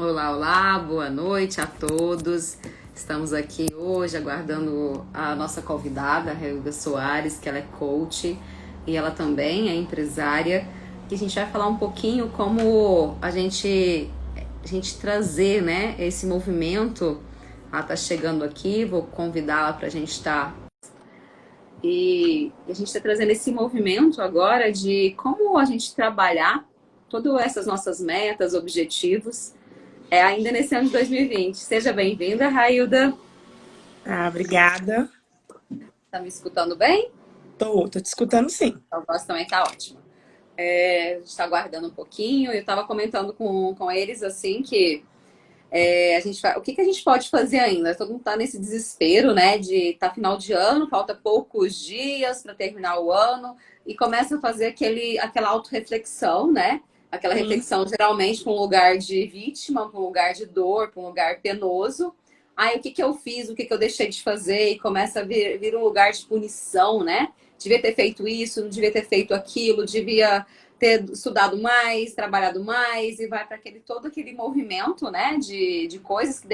Olá, olá, boa noite a todos. Estamos aqui hoje aguardando a nossa convidada, a Railda Soares, que ela é coach e ela também é empresária. E a gente vai falar um pouquinho como a gente trazer, né, esse movimento. Ela está chegando aqui, vou convidá-la para a gente estar. E a gente está trazendo esse movimento agora de como a gente trabalhar todas essas nossas metas, objetivos ainda nesse ano de 2020. Seja bem-vinda, Railda. Obrigada. Tá me escutando bem? Tô te escutando sim. A voz também tá ótima. A gente tá aguardando um pouquinho. Eu tava comentando com eles assim que a gente o que a gente pode fazer ainda? Todo mundo tá nesse desespero, né? De tá final de ano, falta poucos dias para terminar o ano e começa a fazer aquela autorreflexão, né? Aquela Sim. reflexão geralmente para um lugar de vítima, para um lugar de dor, para um lugar penoso. Aí o que eu fiz, o que eu deixei de fazer e começa a vir um lugar de punição, né? Devia ter feito isso, não devia ter feito aquilo, devia ter estudado mais, trabalhado mais, e vai para todo aquele movimento, né, de coisas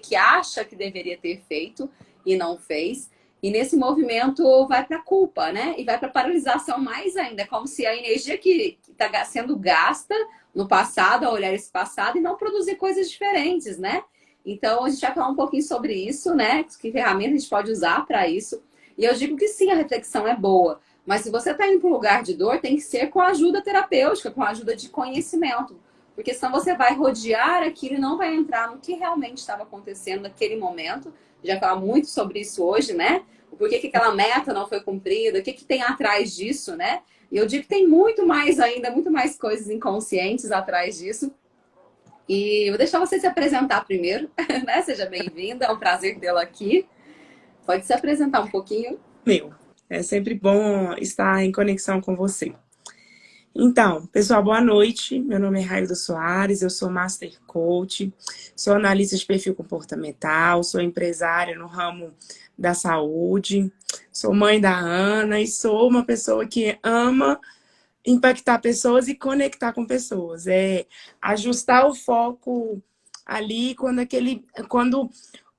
que acha que deveria ter feito e não fez. E nesse movimento vai para a culpa, né? E vai para a paralisação mais ainda, como se a energia que está sendo gasta no passado, a olhar esse passado e não produzir coisas diferentes, né? Então a gente vai falar um pouquinho sobre isso, né? Que ferramentas a gente pode usar para isso. E eu digo que sim, a reflexão é boa. Mas se você está indo para um lugar de dor, tem que ser com a ajuda terapêutica, com a ajuda de conhecimento. Porque senão você vai rodear aquilo e não vai entrar no que realmente estava acontecendo naquele momento. Já falar muito sobre isso hoje, né? O porquê que aquela meta não foi cumprida, o que tem atrás disso, né? E eu digo que tem muito mais ainda, muito mais coisas inconscientes atrás disso. E eu vou deixar você se apresentar primeiro, né? Seja bem-vinda, é um prazer tê-la aqui. Pode se apresentar um pouquinho. Meu, é sempre bom estar em conexão com você. Então, pessoal, boa noite. Meu nome é Railda Soares, eu sou Master Coach, sou analista de perfil comportamental, sou empresária no ramo da saúde, sou mãe da Ana e sou uma pessoa que ama impactar pessoas e conectar com pessoas. É ajustar o foco ali quando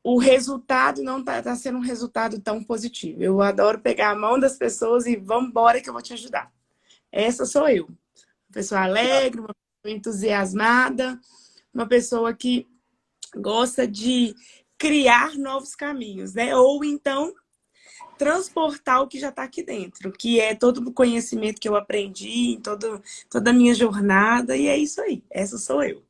o resultado não tá sendo um resultado tão positivo. Eu adoro pegar a mão das pessoas e vamos embora que eu vou te ajudar. Essa sou eu. Uma pessoa alegre, uma pessoa entusiasmada, uma pessoa que gosta de criar novos caminhos, né? Ou então transportar o que já está aqui dentro, que é todo o conhecimento que eu aprendi em toda a minha jornada, e é isso aí. Essa sou eu.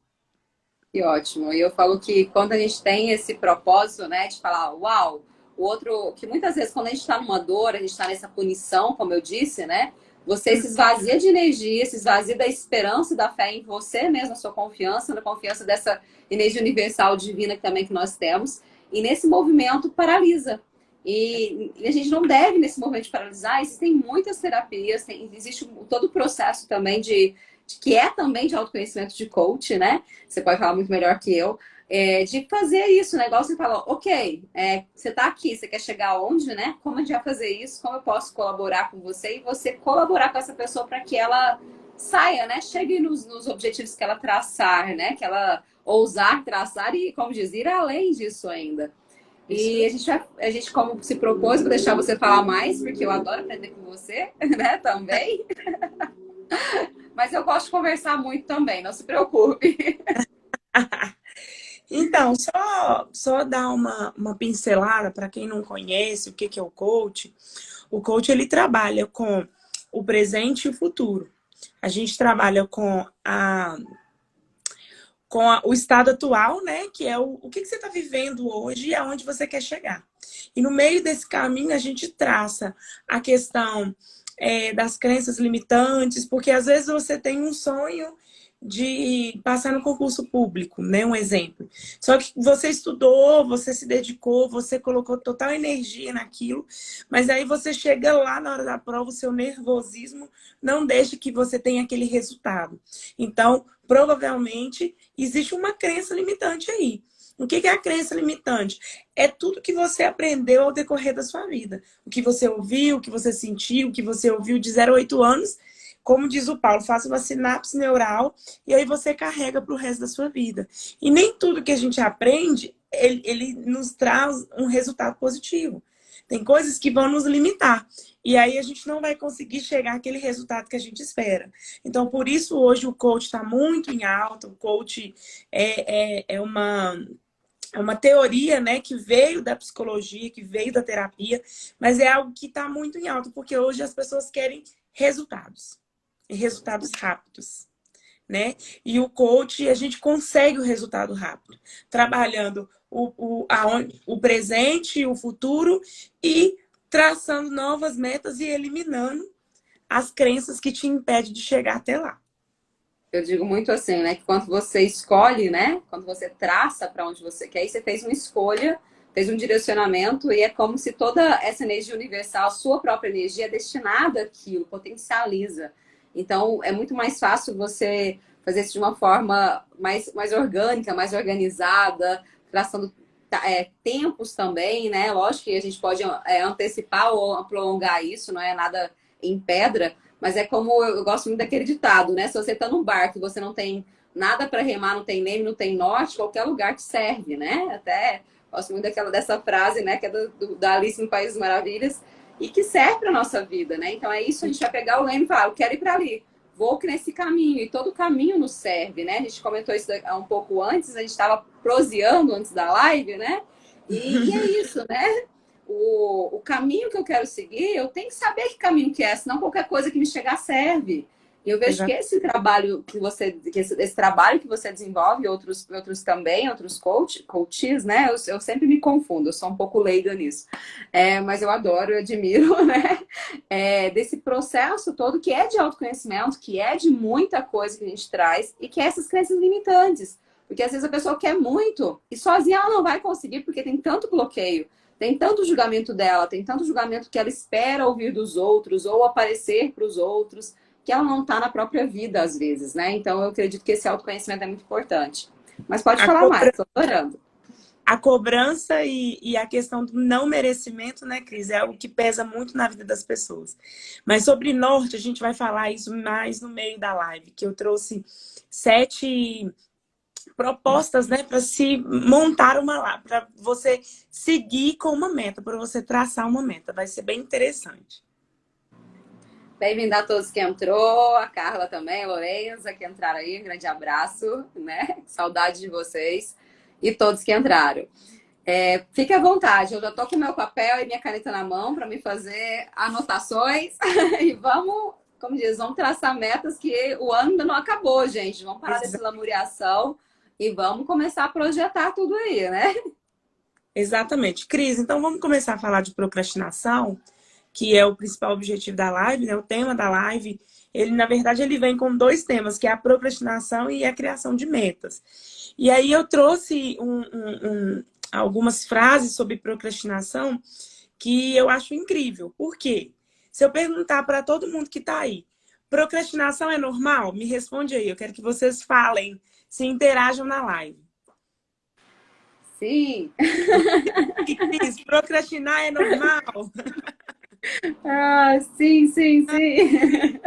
Que ótimo. E eu falo que quando a gente tem esse propósito, né, de falar, uau, o outro, que muitas vezes quando a gente está numa dor, a gente está nessa punição, como eu disse, né, você se esvazia de energia, se esvazia da esperança e da fé em você mesmo, a sua confiança, na confiança dessa energia universal divina que também que nós temos, e nesse movimento paralisa. E a gente não deve, nesse movimento de paralisar, existem muitas terapias, existe todo o processo também que é também de autoconhecimento de coach, né? Você pode falar muito melhor que eu, de fazer isso, né? Igual você falou, ok, você tá aqui, você quer chegar aonde, né? Como a gente vai fazer isso? Como eu posso colaborar com você? E você colaborar com essa pessoa para que ela saia, né? Chegue nos objetivos que ela traçar, né? Que ela ousar traçar e, como diz, ir além disso ainda. Isso. E a gente, como se propôs, vou deixar você falar mais, porque eu adoro aprender com você, né? Também. Mas eu gosto de conversar muito também, não se preocupe. Então, só dar uma pincelada para quem não conhece o que é o coach. O coach ele trabalha com o presente e o futuro. A gente trabalha com o estado atual, né? Que é o que você está vivendo hoje e aonde você quer chegar. E no meio desse caminho a gente traça a questão das crenças limitantes, porque às vezes você tem um sonho de passar no concurso público, né? Um exemplo. Só que você estudou, você se dedicou, você colocou total energia naquilo, mas aí você chega lá na hora da prova, o seu nervosismo não deixa que você tenha aquele resultado. Então, provavelmente, existe uma crença limitante aí. O que é a crença limitante? É tudo que você aprendeu ao decorrer da sua vida. O que você ouviu, o que você sentiu, o que você ouviu de 0 a 8 anos, como diz o Paulo, faça uma sinapse neural e aí você carrega para o resto da sua vida. E nem tudo que a gente aprende, ele nos traz um resultado positivo. Tem coisas que vão nos limitar. E aí a gente não vai conseguir chegar àquele resultado que a gente espera. Então, por isso, hoje o coach está muito em alta. O coach é uma teoria, né, que veio da psicologia, que veio da terapia, mas é algo que está muito em alta, porque hoje as pessoas querem resultados. E resultados rápidos. Né? E o coach, a gente consegue o resultado rápido, trabalhando o presente e o futuro e traçando novas metas e eliminando as crenças que te impedem de chegar até lá. Eu digo muito assim, né? Que quando você escolhe, né? Quando você traça para onde você quer, você fez uma escolha, fez um direcionamento, e é como se toda essa energia universal, sua própria energia, é destinada àquilo, potencializa. Então, é muito mais fácil você fazer isso de uma forma mais orgânica, mais organizada, traçando tempos também, né? Lógico que a gente pode antecipar ou prolongar isso, não é nada em pedra, mas é como eu gosto muito daquele ditado, né? Se você está num barco e você não tem nada para remar, não tem leme, não tem norte, qualquer lugar te serve, né? Até gosto muito dessa frase, né? Que é da Alice no País das Maravilhas e que serve para nossa vida, né? Então é isso, a gente vai pegar o leme e falar, eu quero ir para ali, vou nesse caminho, e todo caminho nos serve, né? A gente comentou isso um pouco antes, a gente estava proseando antes da live, né? E é isso, né? O caminho que eu quero seguir, eu tenho que saber que caminho que é, senão qualquer coisa que me chegar serve. E eu vejo que esse trabalho esse trabalho que você desenvolve, outros também, outros coaches, né? Eu sempre me confundo, eu sou um pouco leiga nisso. Mas eu adoro, eu admiro, né? Desse processo todo que é de autoconhecimento, que é de muita coisa que a gente traz e que é essas crenças limitantes. Porque às vezes a pessoa quer muito e sozinha ela não vai conseguir porque tem tanto bloqueio. Tem tanto julgamento dela, tem tanto julgamento que ela espera ouvir dos outros ou aparecer para os outros, que ela não está na própria vida, às vezes, né? Então, eu acredito que esse autoconhecimento é muito importante. Mas pode falar mais, estou adorando. A cobrança e a questão do não merecimento, né, Cris? É algo que pesa muito na vida das pessoas. Mas sobre norte, a gente vai falar isso mais no meio da live, que eu trouxe 7 propostas, né, para se montar para você seguir com uma meta, para você traçar uma meta. Vai ser bem interessante. Bem-vindo a todos que entrou, a Carla também, a Lorenza, que entraram aí, um grande abraço, né? Saudade de vocês e todos que entraram. Fique à vontade, eu já tô com meu papel e minha caneta na mão para me fazer anotações e vamos, como diz, vamos traçar metas que o ano ainda não acabou, gente. Vamos parar dessa lamuriação e vamos começar a projetar tudo aí, né? Exatamente. Cris, então vamos começar a falar de procrastinação, que é o principal objetivo da live, né? O tema da live, ele, na verdade, ele vem com 2 temas, que é a procrastinação e a criação de metas. E aí eu trouxe algumas frases sobre procrastinação que eu acho incrível. Por quê? Se eu perguntar para todo mundo que está aí, procrastinação é normal? Me responde aí, eu quero que vocês falem, se interajam na live. Sim. Cris, procrastinar é normal? Ah, sim, sim, sim.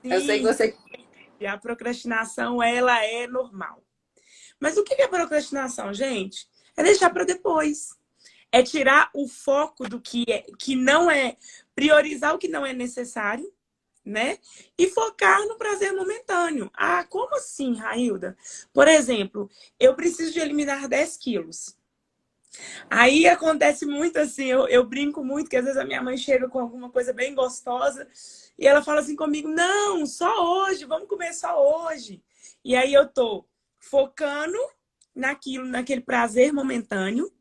Eu sei que Sim, você... a procrastinação, ela é normal. Mas o que é procrastinação, gente? É deixar para depois. É tirar o foco do que não é, priorizar o que não é necessário, né? E focar no prazer momentâneo. Ah, como assim, Railda? Por exemplo, eu preciso de eliminar 10 quilos. Aí acontece muito assim, eu brinco muito que às vezes a minha mãe chega com alguma coisa bem gostosa e ela fala assim comigo, não, só hoje, vamos comer só hoje. E aí eu tô focando naquele prazer momentâneo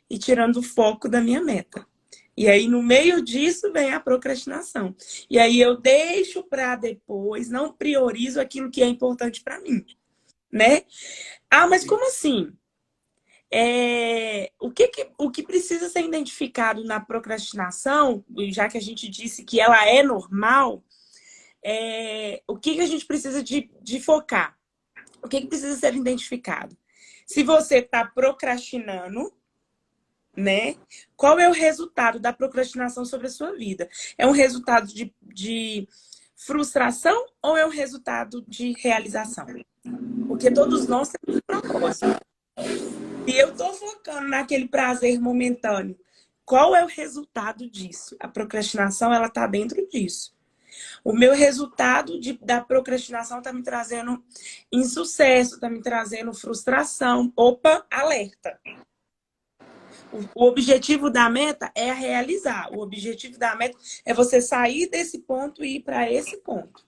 e tirando o foco da minha meta. E aí no meio disso vem a procrastinação. E aí eu deixo para depois, não priorizo aquilo que é importante para mim, né? Ah, mas como assim? O que precisa ser identificado na procrastinação, já que a gente disse que ela é normal, o que a gente precisa de focar? O que precisa ser identificado? Se você está procrastinando, né? Qual é o resultado da procrastinação sobre a sua vida? É um resultado de frustração ou é um resultado de realização? Porque todos nós temos um propósito. E eu estou focando naquele prazer momentâneo. Qual é o resultado disso? A procrastinação, ela está dentro disso. O meu resultado da procrastinação está me trazendo insucesso, está me trazendo frustração. Opa, alerta. O objetivo da meta é realizar. O objetivo da meta é você sair desse ponto e ir para esse ponto.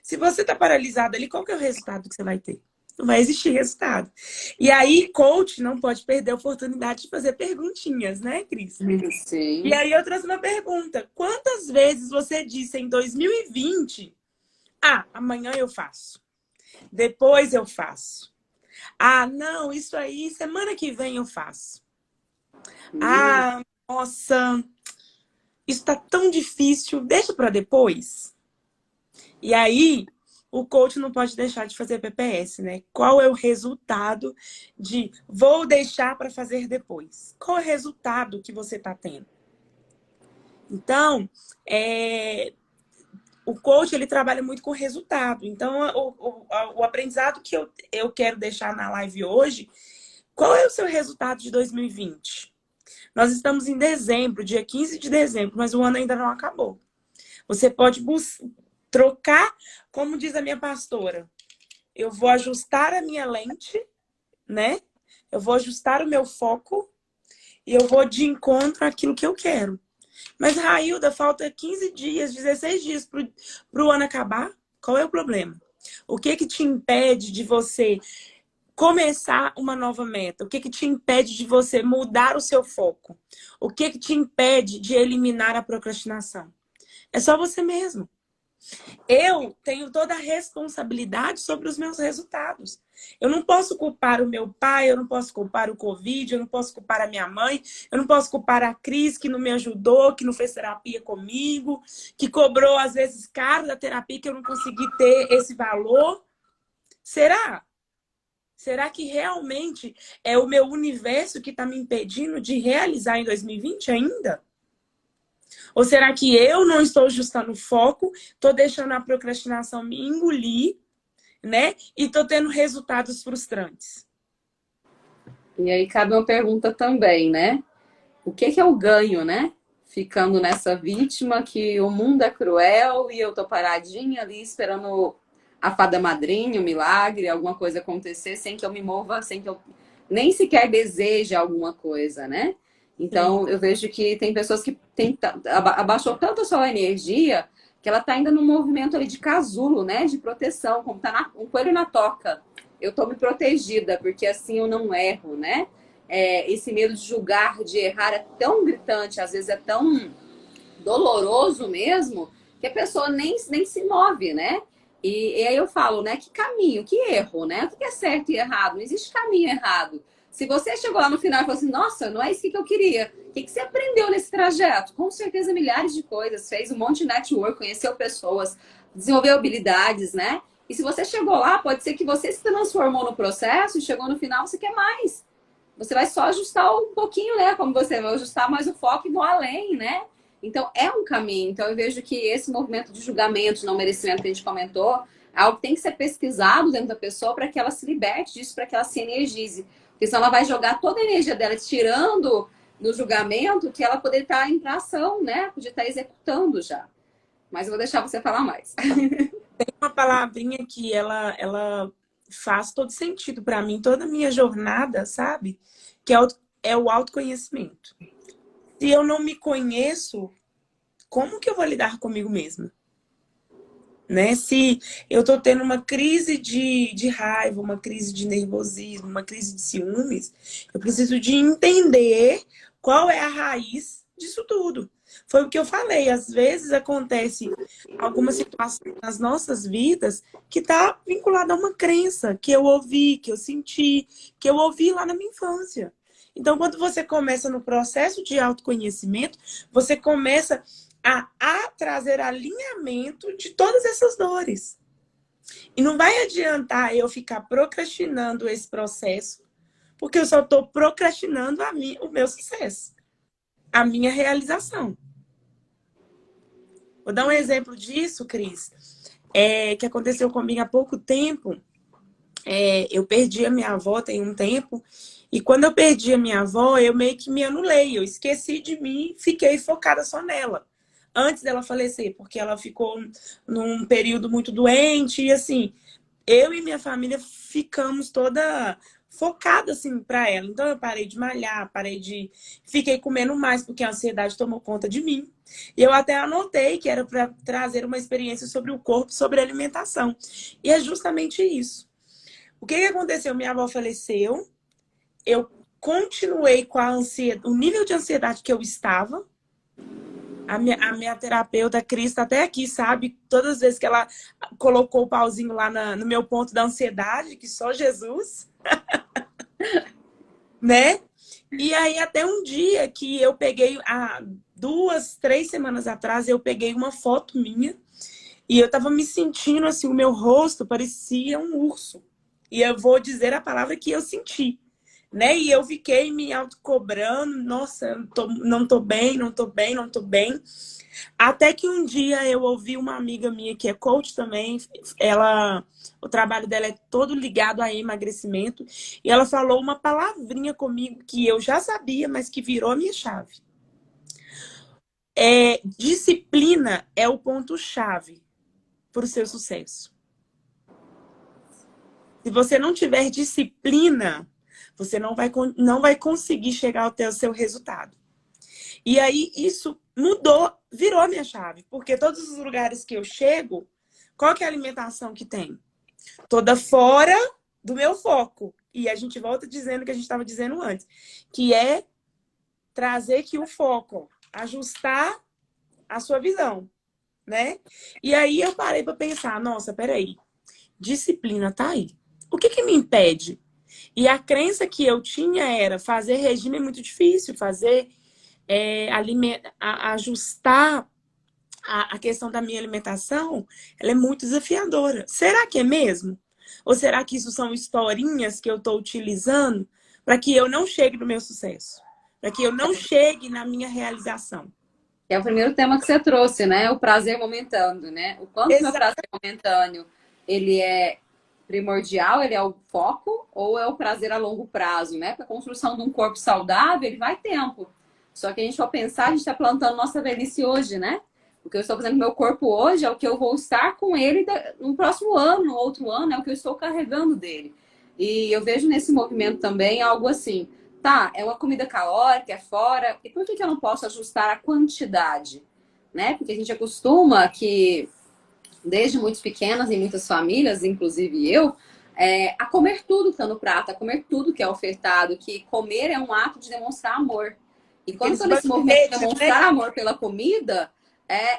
Se você está paralisado ali, qual que é o resultado que você vai ter? Não vai existir resultado. E aí, coach não pode perder a oportunidade de fazer perguntinhas, né, Cris? E Sim. aí eu trouxe uma pergunta. Quantas vezes você disse em 2020, amanhã eu faço, depois eu faço. Não, isso aí, semana que vem eu faço. Nossa, isso tá tão difícil, deixa para depois. E aí, o coach não pode deixar de fazer PPS, né? Qual é o resultado de vou deixar para fazer depois? Qual é o resultado que você tá tendo? Então, o coach, ele trabalha muito com resultado. Então, o aprendizado que eu quero deixar na live hoje, qual é o seu resultado de 2020? Nós estamos em dezembro, dia 15 de dezembro, mas o ano ainda não acabou. Você pode trocar, como diz a minha pastora, eu vou ajustar a minha lente, né? Eu vou ajustar o meu foco e eu vou de encontro àquilo que eu quero. Mas, Railda, falta 15 dias, 16 dias para o ano acabar. Qual é o problema? O que te impede de você começar uma nova meta? O que te impede de você mudar o seu foco? O que te impede de eliminar a procrastinação? É só você mesmo. Eu tenho toda a responsabilidade sobre os meus resultados. Eu não posso culpar o meu pai, eu não posso culpar o Covid, eu não posso culpar a minha mãe, eu não posso culpar a Cris, que não me ajudou, que não fez terapia comigo, que cobrou, às vezes, caro da terapia, que eu não consegui ter esse valor. Será? Será que realmente é o meu universo que está me impedindo de realizar em 2020 ainda? Ou será que eu não estou ajustando o foco, estou deixando a procrastinação me engolir, né? E estou tendo resultados frustrantes? E aí cabe uma pergunta também, né? O que é o ganho, né? Ficando nessa vítima que o mundo é cruel e eu tô paradinha ali esperando a fada madrinha, o milagre, alguma coisa acontecer sem que eu me mova, sem que eu nem sequer deseje alguma coisa, né? Sim. Então eu vejo que tem pessoas que abaixou tanto a sua energia que ela tá ainda num movimento ali de casulo, né? De proteção, como tá um coelho na toca. Eu tô me protegida, porque assim eu não erro, né? Esse medo de julgar, de errar é tão gritante, às vezes é tão doloroso mesmo, que a pessoa nem se move, né? E aí eu falo, né? Que caminho, que erro, né? O que é certo e errado? Não existe caminho errado. Se você chegou lá no final e falou assim, nossa, não é isso que eu queria. O que você aprendeu nesse trajeto? Com certeza milhares de coisas. Fez um monte de network, conheceu pessoas, desenvolveu habilidades, né? E se você chegou lá, pode ser que você se transformou no processo e chegou no final, você quer mais. Você vai só ajustar um pouquinho, né? Como você vai ajustar mais o foco e vou além, né? Então, é um caminho. Então, eu vejo que esse movimento de julgamento, de não merecimento que a gente comentou, é algo que tem que ser pesquisado dentro da pessoa para que ela se liberte disso, para que ela se energize. Porque senão ela vai jogar toda a energia dela tirando no julgamento que ela poderia estar em ação, né? Podia estar executando já. Mas eu vou deixar você falar mais. Uma palavrinha que ela faz todo sentido para mim, toda a minha jornada, sabe? Que é o autoconhecimento. Se eu não me conheço, como que eu vou lidar comigo mesma? Né? Se eu tô tendo uma crise de raiva, uma crise de nervosismo, uma crise de ciúmes, eu preciso de entender qual é a raiz disso tudo. Foi o que eu falei, às vezes acontece alguma situação nas nossas vidas que está vinculada a uma crença que eu ouvi, que eu senti, que eu ouvi lá na minha infância. Então, quando você começa no processo de autoconhecimento, você começa a trazer alinhamento de todas essas dores. E não vai adiantar eu ficar procrastinando esse processo, porque eu só estou procrastinando o meu sucesso, a minha realização. Vou dar um exemplo disso, Cris, que aconteceu comigo há pouco tempo. Eu perdi a minha avó tem um tempo, e quando eu perdi a minha avó, eu meio que me anulei, eu esqueci de mim, fiquei focada só nela. Antes dela falecer, porque ela ficou num período muito doente, e assim, eu e minha família ficamos toda focada assim para ela. Então eu parei de malhar, fiquei comendo mais porque a ansiedade tomou conta de mim. E eu até anotei que era para trazer uma experiência sobre o corpo, sobre a alimentação. E é justamente isso. O que aconteceu? Minha avó faleceu, eu continuei com a ansiedade, o nível de ansiedade que eu estava. A minha terapeuta, a Cris, tá até aqui, sabe? Todas as vezes que ela colocou o pauzinho lá no meu ponto da ansiedade, que só Jesus, né? E aí, até um dia que eu peguei, há 2, 3 semanas atrás, eu peguei uma foto minha e eu tava me sentindo assim, o meu rosto parecia um urso. E eu vou dizer a palavra que eu senti, né? E eu fiquei me autocobrando, nossa, não tô bem, não tô bem, não tô bem. Até que um dia eu ouvi uma amiga minha que é coach também, o trabalho dela é todo ligado a emagrecimento, e ela falou uma palavrinha comigo que eu já sabia, mas que virou a minha chave. Disciplina é o ponto-chave para o seu sucesso. Se você não tiver disciplina, você não vai conseguir chegar até o seu resultado. E aí isso mudou, virou a minha chave. Porque todos os lugares que eu chego, qual que é a alimentação que tem? Toda fora do meu foco. E a gente volta dizendo o que a gente estava dizendo antes. Que é trazer aqui o foco. Ajustar a sua visão, né? E aí eu parei para pensar, nossa, peraí. Disciplina tá aí. O que me impede? E a crença que eu tinha era fazer regime é muito difícil, ajustar a questão da minha alimentação, ela é muito desafiadora. Será que é mesmo? Ou será que isso são historinhas que eu estou utilizando para que eu não chegue no meu sucesso? Para que eu não chegue na minha realização? É o primeiro tema que você trouxe, né? O prazer momentâneo, né? O quanto meu prazer momentâneo, ele é primordial, ele é o foco, ou é o prazer a longo prazo, né? Para a construção de um corpo saudável, ele vai tempo. Só que a gente for pensar, a gente está plantando nossa velhice hoje, né? O que eu estou fazendo no meu corpo hoje é o que eu vou estar com ele no próximo ano, no outro ano, é o que eu estou carregando dele. E eu vejo nesse movimento também algo assim, tá, é uma comida calórica, é fora, e por que eu não posso ajustar a quantidade? Né? Porque a gente acostuma que, desde muito pequenas, em muitas famílias, inclusive eu, a comer tudo que está no prato, a comer tudo que é ofertado, que comer é um ato de demonstrar amor. E quando estou nesse movimento de demonstrar amor pela comida,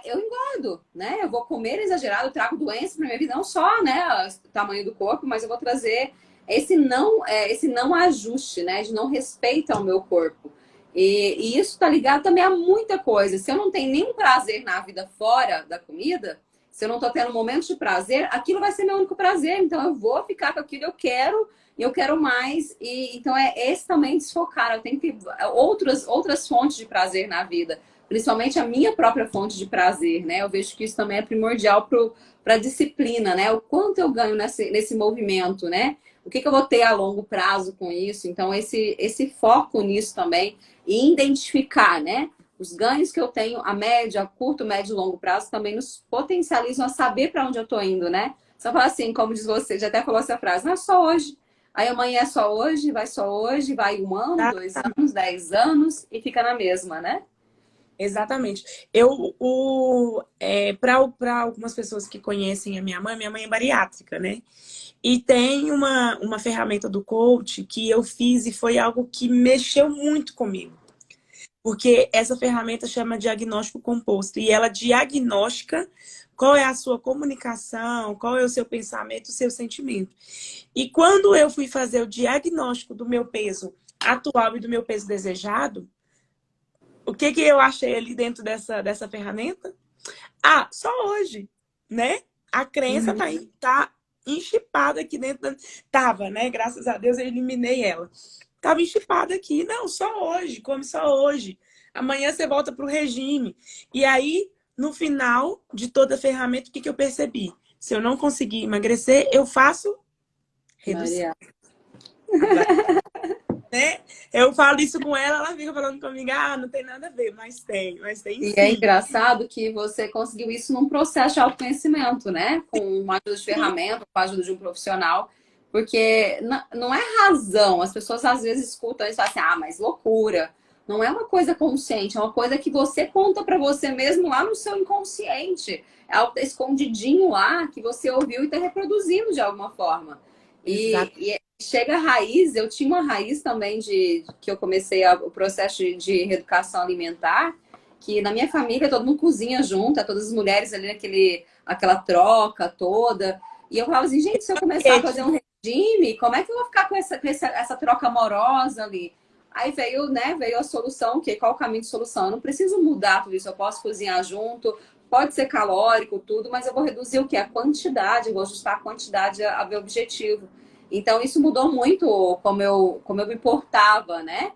eu engordo, né? Eu vou comer exagerado, eu trago doenças para minha vida, não só, né, o tamanho do corpo, mas eu vou trazer esse não ajuste, né, de não respeito ao meu corpo. E isso está ligado também a muita coisa. Se eu não tenho nenhum prazer na vida fora da comida, se eu não estou tendo momentos de prazer, aquilo vai ser meu único prazer. Então eu vou ficar com aquilo que eu quero mais. E então esse também desfocar. Eu tenho que ter outras fontes de prazer na vida, principalmente a minha própria fonte de prazer, né? Eu vejo que isso também é primordial para a disciplina, né? O quanto eu ganho nesse movimento, né? O que eu vou ter a longo prazo com isso? Então, esse foco nisso também e identificar, né? Os ganhos que eu tenho a médio, a curto, médio e longo prazo também nos potencializam a saber para onde eu estou indo, né? Só falar assim, como diz você, já até falou essa frase, não é só hoje. Aí amanhã é só hoje, vai 1 ano, 2 anos, 10 anos e fica na mesma, né? Exatamente. Para algumas pessoas que conhecem a minha mãe é bariátrica, né? E tem uma ferramenta do coach que eu fiz e foi algo que mexeu muito comigo. Porque essa ferramenta chama diagnóstico composto e ela diagnostica qual é a sua comunicação, qual é o seu pensamento, o seu sentimento. E quando eu fui fazer o diagnóstico do meu peso atual e do meu peso desejado, o que eu achei ali dentro dessa ferramenta? Só hoje, né? A crença tá enchipada aqui dentro. Tava, né? Graças a Deus eu eliminei ela. Tava enchipada aqui. Não, só hoje, come só hoje. Amanhã você volta pro regime. E aí, no final de toda a ferramenta, o que que eu percebi? Se eu não conseguir emagrecer, eu faço redução. Maria. Agora, né? Eu falo isso com ela, ela fica falando comigo, ah, não tem nada a ver, mas tem E é sim. engraçado que você conseguiu isso num processo de autoconhecimento, né? Com uma ajuda de ferramenta, com a ajuda de um profissional. Porque não é razão. As pessoas às vezes escutam isso e falam assim, ah, mas loucura. Não é uma coisa consciente, é uma coisa que você conta para você mesmo lá no seu inconsciente. É algo que tá escondidinho lá, que você ouviu e está reproduzindo de alguma forma. Exato. E chega a raiz, eu tinha uma raiz também de que eu comecei o processo de reeducação alimentar, que na minha família todo mundo cozinha junto, todas as mulheres ali aquela troca toda. E eu falava assim, gente, se eu começar a fazer um regime, como é que eu vou ficar com essa troca amorosa ali? Aí veio, né, veio a solução, qual o caminho de solução? Eu não preciso mudar tudo isso, eu posso cozinhar junto, pode ser calórico, tudo, mas eu vou reduzir o quê? A quantidade, eu vou ajustar a quantidade a meu objetivo. Então, isso mudou muito como eu me portava, né?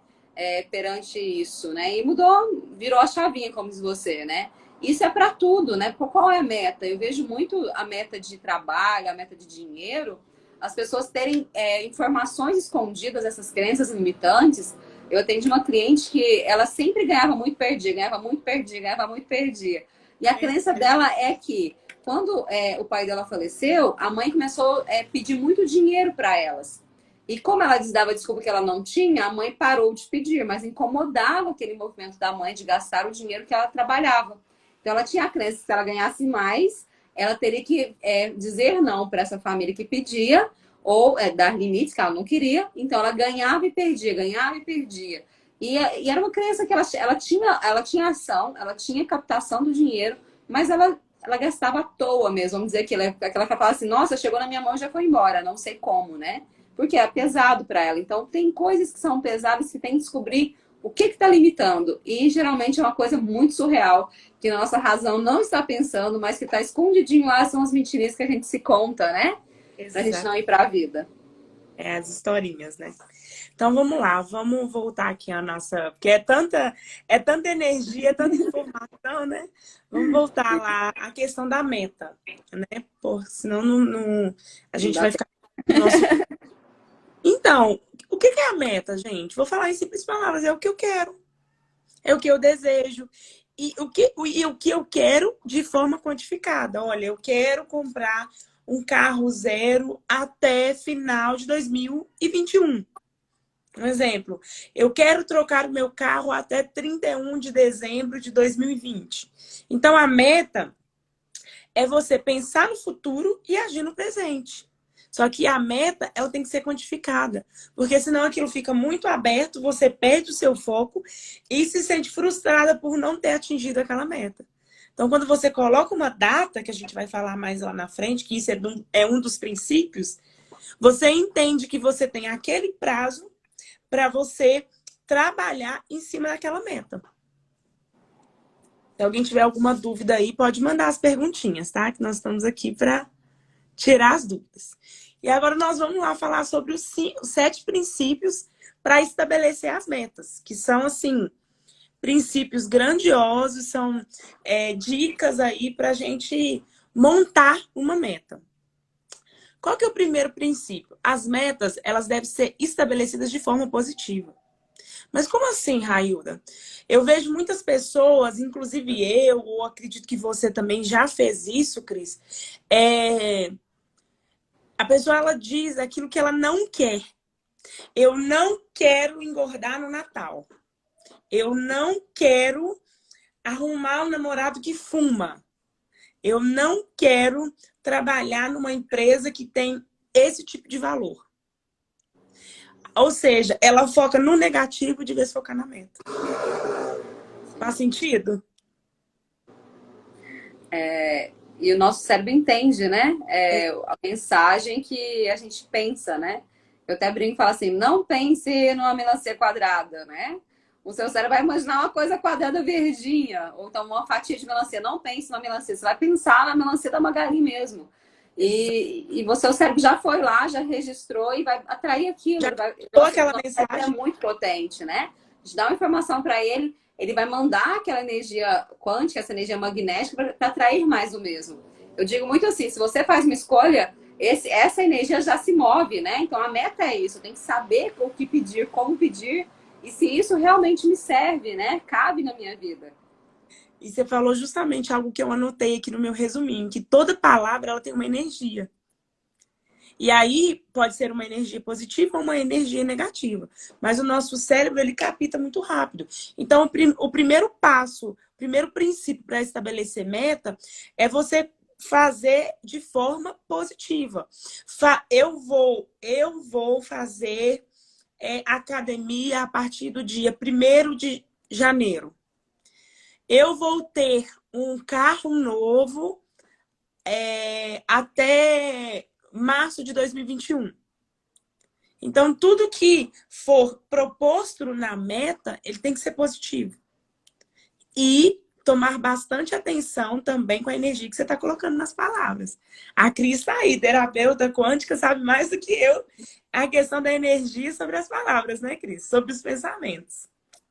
Perante isso, né? E mudou, virou a chavinha, como diz você, né? Isso é para tudo, né? Qual é a meta? Eu vejo muito a meta de trabalho, a meta de dinheiro, as pessoas terem informações escondidas, essas crenças limitantes. Eu atendi uma cliente que ela sempre ganhava muito, perdia, ganhava muito, perdia, ganhava muito, perdia. E a crença dela é que quando o pai dela faleceu, a mãe começou a pedir muito dinheiro para elas. E como ela dava desculpa que ela não tinha, a mãe parou de pedir, mas incomodava aquele movimento da mãe de gastar o dinheiro que ela trabalhava. Então ela tinha a crença que se ela ganhasse mais, ela teria que dizer não para essa família que pedia, ou dar limites que ela não queria. Então ela ganhava e perdia, ganhava e perdia. E era uma crença que ela tinha ação, ela tinha captação do dinheiro, mas ela gastava à toa mesmo. Vamos dizer que aquela que fala assim, nossa, chegou na minha mão e já foi embora, não sei como, né? Porque é pesado para ela. Então tem coisas que são pesadas que tem que descobrir o que está limitando. E geralmente é uma coisa muito surreal, que a nossa razão não está pensando, mas que está escondidinho lá, são as mentirinhas que a gente se conta, né? Pra gente Exato. não ir para a vida. É as historinhas, né? Então vamos lá, vamos voltar aqui a nossa. Porque é tanta energia, é tanta informação, né? Vamos voltar lá à questão da meta, né? Senão a Não gente dá vai ficar no nosso. Então, o que é a meta, gente? Vou falar em simples palavras, é o que eu quero, é o que eu desejo. E o que eu quero de forma quantificada. Olha, eu quero comprar um carro zero até final de 2021. Um exemplo, eu quero trocar o meu carro até 31 de dezembro de 2020. Então, a meta é você pensar no futuro e agir no presente. Só que a meta, ela tem que ser quantificada. Porque senão aquilo fica muito aberto, você perde o seu foco e se sente frustrada por não ter atingido aquela meta. Então, quando você coloca uma data, que a gente vai falar mais lá na frente, que isso é um dos princípios, você entende que você tem aquele prazo para você trabalhar em cima daquela meta. Se alguém tiver alguma dúvida aí, pode mandar as perguntinhas, tá? Que nós estamos aqui para tirar as dúvidas. E agora nós vamos lá falar sobre os 7 princípios para estabelecer as metas, que são, assim, princípios grandiosos, são dicas aí para a gente montar uma meta. Qual que é o primeiro princípio? As metas, elas devem ser estabelecidas de forma positiva. Mas como assim, Railda? Eu vejo muitas pessoas, inclusive eu, ou acredito que você também já fez isso, Cris. A pessoa, ela diz aquilo que ela não quer. Eu não quero engordar no Natal. Eu não quero arrumar um namorado que fuma. Eu não quero trabalhar numa empresa que tem esse tipo de valor. Ou seja, ela foca no negativo de vez de focar na meta. Faz sentido? E o nosso cérebro entende, né? A mensagem que a gente pensa, né? Eu até brinco e falo assim, não pense numa melancia quadrada, né? O seu cérebro vai imaginar uma coisa quadrada verdinha, ou então uma fatia de melancia. Não pense na melancia, você vai pensar na melancia da Magali mesmo. E você, o cérebro já foi lá, já registrou e vai atrair aquilo. Já Ele vai, dou nosso, aquela nosso cérebro é mensagem. muito potente, né? A gente dá uma informação para ele, ele vai mandar aquela energia quântica, essa energia magnética, para atrair mais o mesmo. Eu digo muito assim: se você faz uma escolha, essa energia já se move, né? Então a meta é isso: eu tenho que saber o que pedir, como pedir, e se isso realmente me serve, né? Cabe na minha vida. E você falou justamente algo que eu anotei aqui no meu resuminho, que toda palavra ela tem uma energia. E aí pode ser uma energia positiva ou uma energia negativa. Mas o nosso cérebro, ele capta muito rápido. Então, o primeiro passo, o primeiro princípio para estabelecer meta é você fazer de forma positiva. Eu vou fazer academia a partir do dia 1º de janeiro. Eu vou ter um carro novo até março de 2021. Então, tudo que for proposto na meta, ele tem que ser positivo. E tomar bastante atenção também com a energia que você está colocando nas palavras. A Cris está aí, terapeuta quântica, sabe mais do que eu a questão da energia sobre as palavras, né, Cris? Sobre os pensamentos.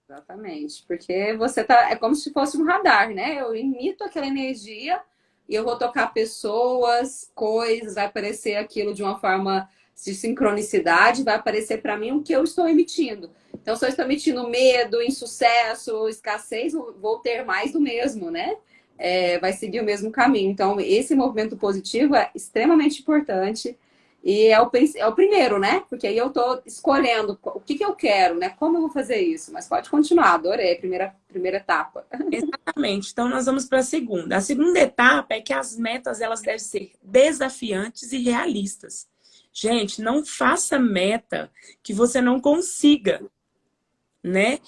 Exatamente, porque você tá, é como se fosse um radar, né? Eu emito aquela energia e eu vou tocar pessoas, coisas, vai aparecer aquilo de uma forma de sincronicidade, vai aparecer para mim o que eu estou emitindo. Então, se eu estou emitindo medo, insucesso, escassez, vou ter mais do mesmo, né? Vai seguir o mesmo caminho. Então, esse movimento positivo é extremamente importante. E é o primeiro, né? Porque aí eu tô escolhendo o que que eu quero, né? Como eu vou fazer isso? Mas pode continuar, adorei a primeira etapa. Exatamente. Então, nós vamos para a segunda. A segunda etapa é que as metas elas devem ser desafiantes e realistas. Gente, não faça meta que você não consiga, né?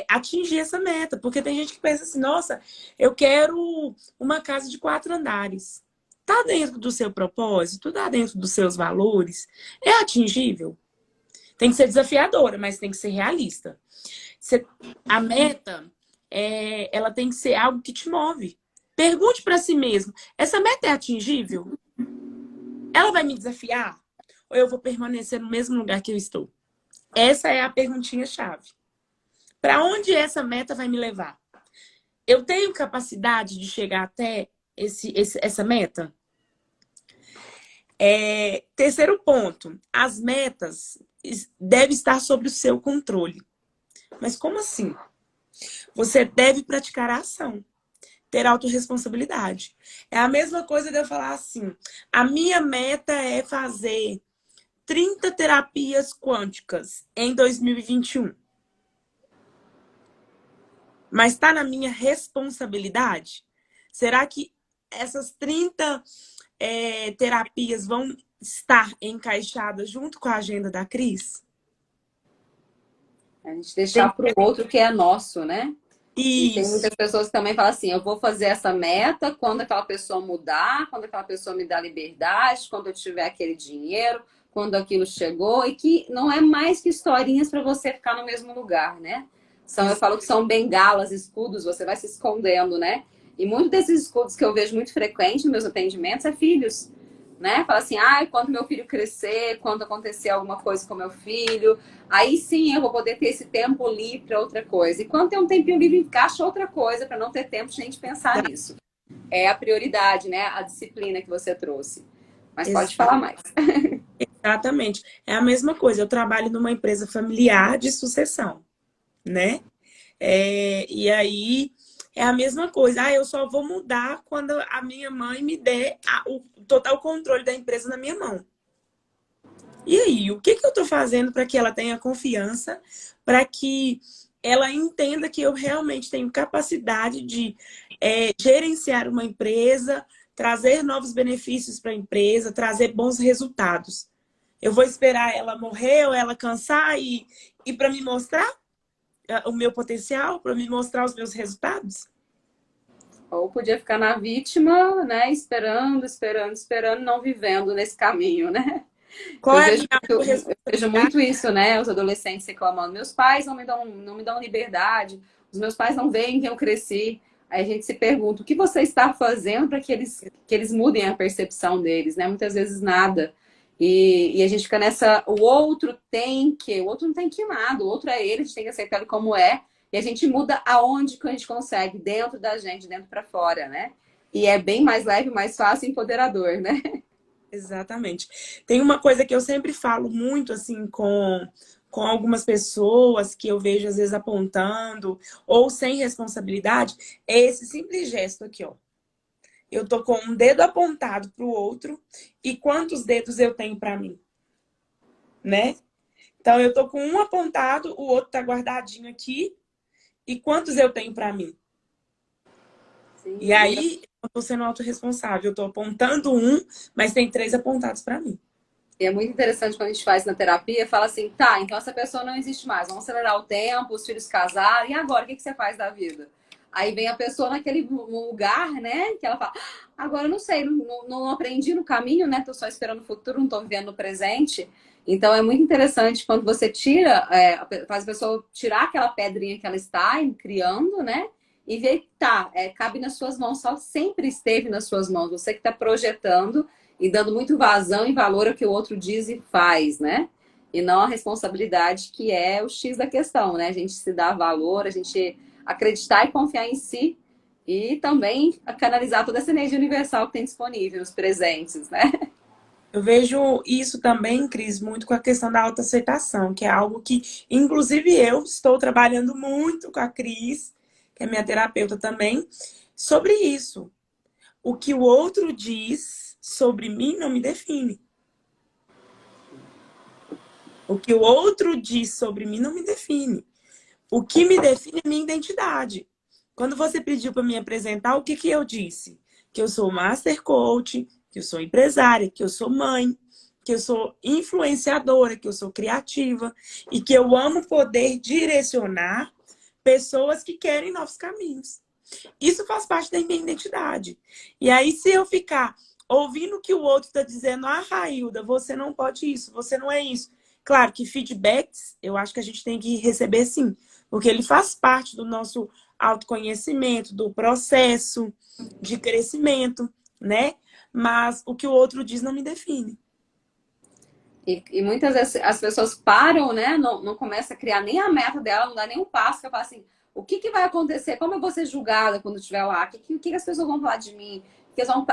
Atingir essa meta. Porque tem gente que pensa assim, nossa, eu quero uma casa de 4 andares. Tá dentro do seu propósito? Tá dentro dos seus valores? É atingível? Tem que ser desafiadora, mas tem que ser realista. A meta, ela tem que ser algo que te move. Pergunte para si mesmo: essa meta é atingível? Ela vai me desafiar? Ou eu vou permanecer no mesmo lugar que eu estou? Essa é a perguntinha-chave. Para onde essa meta vai me levar? Eu tenho capacidade de chegar até essa meta? Terceiro ponto: as metas devem estar sob o seu controle. Mas como assim? Você deve praticar a ação, ter autorresponsabilidade. É a mesma coisa de eu falar assim: a minha meta é fazer 30 terapias quânticas em 2021. Mas está na minha responsabilidade? Será que essas 30 terapias vão estar encaixadas junto com a agenda da Cris? A gente deixar para o outro que é nosso, né? E tem Isso. muitas pessoas que também falam assim: eu vou fazer essa meta quando aquela pessoa mudar, quando aquela pessoa me dá liberdade, quando eu tiver aquele dinheiro, quando aquilo chegou, e que não é mais que historinhas para você ficar no mesmo lugar, né? Eu falo que são bengalas, escudos, você vai se escondendo, né? E muitos desses escudos que eu vejo muito frequente nos meus atendimentos é filhos, né? Fala assim: quando meu filho crescer, quando acontecer alguma coisa com meu filho, aí sim eu vou poder ter esse tempo livre para outra coisa. E quando tem um tempinho livre, encaixa outra coisa para não ter tempo de a gente pensar nisso. É a prioridade, né? A disciplina que você trouxe. Mas pode falar mais. Exatamente. É a mesma coisa. Eu trabalho numa empresa familiar de sucessão, né? E aí é a mesma coisa. Eu só vou mudar quando a minha mãe me der o total controle da empresa na minha mão. E aí, o que eu estou fazendo para que ela tenha confiança, para que ela entenda que eu realmente tenho capacidade de gerenciar uma empresa, trazer novos benefícios para a empresa, trazer bons resultados? Eu vou esperar ela morrer ou ela cansar e para me mostrar o meu potencial, para me mostrar os meus resultados? Ou podia ficar na vítima, né? Esperando, esperando, esperando, não vivendo nesse caminho, né? Qual é a minha Eu vejo muito isso, né? Os adolescentes reclamando: meus pais não me dão liberdade, os meus pais não veem que eu cresci. Aí a gente se pergunta, o que você está fazendo para que eles mudem a percepção deles, né? Muitas vezes nada. E a gente fica nessa, o outro tem que, o outro não tem que nada, o outro é ele, a gente tem que aceitar ele como é. E a gente muda aonde que a gente consegue, dentro da gente, dentro para fora, né? E é bem mais leve, mais fácil e empoderador, né? Exatamente. Tem uma coisa que eu sempre falo muito assim com algumas pessoas que eu vejo às vezes apontando ou sem responsabilidade, é esse simples gesto aqui, ó. Eu tô com um dedo apontado para o outro e quantos dedos eu tenho para mim, né? Então eu tô com um apontado, o outro tá guardadinho aqui e quantos eu tenho para mim? Sim, E aí eu tô sendo autorresponsável, eu tô apontando um, mas tem três apontados para mim. e é muito interessante quando a gente faz na terapia, fala assim, tá, então essa pessoa não existe mais, vamos acelerar o tempo, os filhos casaram, e agora, o que você faz da vida? Aí vem a pessoa naquele lugar, né, que ela fala, agora eu não sei, não aprendi no caminho, né, tô só esperando o futuro, não tô vivendo no presente. Então é muito interessante quando você tira, faz a pessoa tirar aquela pedrinha que ela está criando, né, e ver que tá, cabe nas suas mãos, só sempre esteve nas suas mãos, você que está projetando e dando muito vazão e valor ao que o outro diz e faz, né? E não a responsabilidade que é o X da questão, né? A gente se dá valor, a gente acreditar e confiar em si e também canalizar toda essa energia universal que tem disponível nos presentes, né? Eu vejo isso também, Cris, muito com a questão da autoaceitação, que é algo que, inclusive, eu estou trabalhando muito com a Cris, que é minha terapeuta também, sobre isso. O que o outro diz sobre mim não me define. O que o outro diz sobre mim não me define. O que me define é minha identidade. Quando você pediu para me apresentar, o que que eu disse? Que eu sou Master Coach, que eu sou empresária, que eu sou mãe, que eu sou influenciadora, que eu sou criativa e que eu amo poder direcionar pessoas que querem novos caminhos. Isso faz parte da minha identidade. E aí, se eu ficar ouvindo o que o outro está dizendo, ah, Railda, você não pode isso, você não é isso. Claro que feedbacks, eu acho que a gente tem que receber sim, porque ele faz parte do nosso autoconhecimento, do processo de crescimento, né? Mas o que o outro diz não me define. E muitas vezes as pessoas param, né? Não começa a criar nem a meta dela, não dá nem um passo, que eu falo assim, o que vai acontecer? Como eu vou ser julgada quando estiver lá? O que as pessoas vão falar de mim?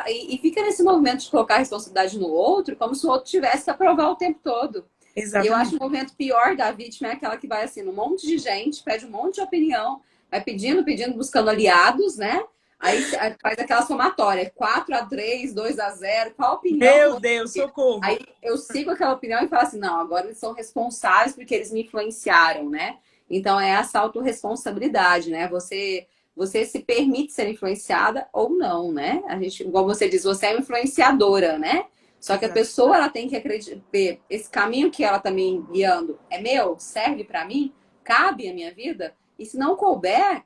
E fica nesse movimento de colocar a responsabilidade no outro, como se o outro tivesse que aprovar o tempo todo. E eu acho Exatamente. o momento pior da vítima é aquela que vai assim, num monte de gente, pede um monte de opinião, vai pedindo, buscando aliados, né? Aí faz aquela somatória, 4-3, 2-0, qual a opinião que eu Meu vou Deus, seguir? socorro. Aí eu sigo aquela opinião e falo assim, não, agora eles são responsáveis porque eles me influenciaram, né? Então é essa autorresponsabilidade, né? Você se permite ser influenciada ou não, né? A gente, igual você diz, você é uma influenciadora, né? Só que a Exato. pessoa ela tem que acreditar, esse caminho que ela tá me guiando é meu, serve para mim, cabe à minha vida. E se não couber,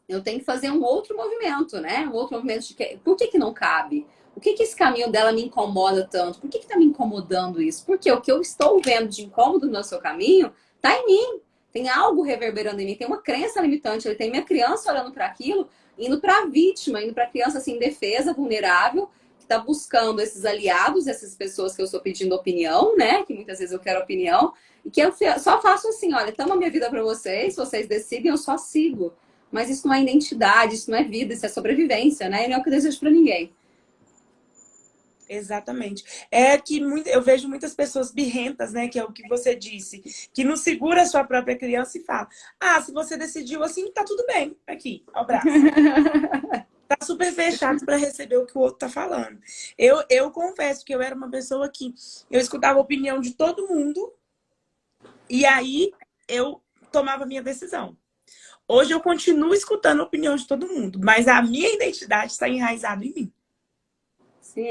eu tenho que fazer um outro movimento, né? Um outro movimento de que, por que não cabe? O que esse caminho dela me incomoda tanto? Por que tá me incomodando isso? Porque o que eu estou vendo de incômodo no seu caminho tá em mim. Tem algo reverberando em mim, tem uma crença limitante, ele tem minha criança olhando para aquilo, indo para a vítima, indo para a criança assim indefesa, vulnerável, que está buscando esses aliados, essas pessoas que eu estou pedindo opinião, né? Que muitas vezes eu quero opinião, e que eu só faço assim, olha, tamo a minha vida para vocês decidem, eu só sigo. Mas isso não é identidade, isso não é vida, isso é sobrevivência, né? E não é o que eu desejo para ninguém. Exatamente. É que eu vejo muitas pessoas birrentas, né? Que é o que você disse, que não segura a sua própria criança e fala: ah, se você decidiu assim, tá tudo bem. Aqui, ao braço. Tá super fechado para receber o que o outro tá falando. Eu confesso que eu era uma pessoa que eu escutava a opinião de todo mundo e aí eu tomava a minha decisão. Hoje eu continuo escutando a opinião de todo mundo, mas a minha identidade está enraizada em mim. Sim,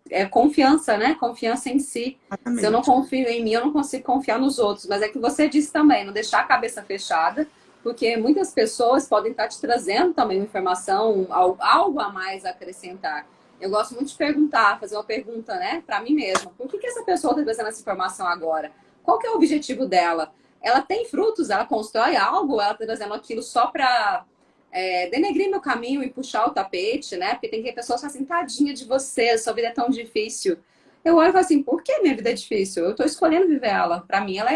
é confiança, né? Confiança em si. Se eu não Exatamente. confio em mim, eu não consigo confiar nos outros. Mas é que você disse também, não deixar a cabeça fechada, porque muitas pessoas podem estar te trazendo também uma informação, algo a mais a acrescentar. Eu gosto muito de perguntar, fazer uma pergunta, né, para mim mesma. Por que essa pessoa está trazendo essa informação agora? Qual que é o objetivo dela? Ela tem frutos? Ela constrói algo? Ela está trazendo aquilo só para denegrir meu caminho e puxar o tapete, né? Porque tem que pessoas assim, tadinha de você, sua vida é tão difícil. Eu olho e falo assim, por que minha vida é difícil? Eu tô escolhendo viver ela. Para mim ela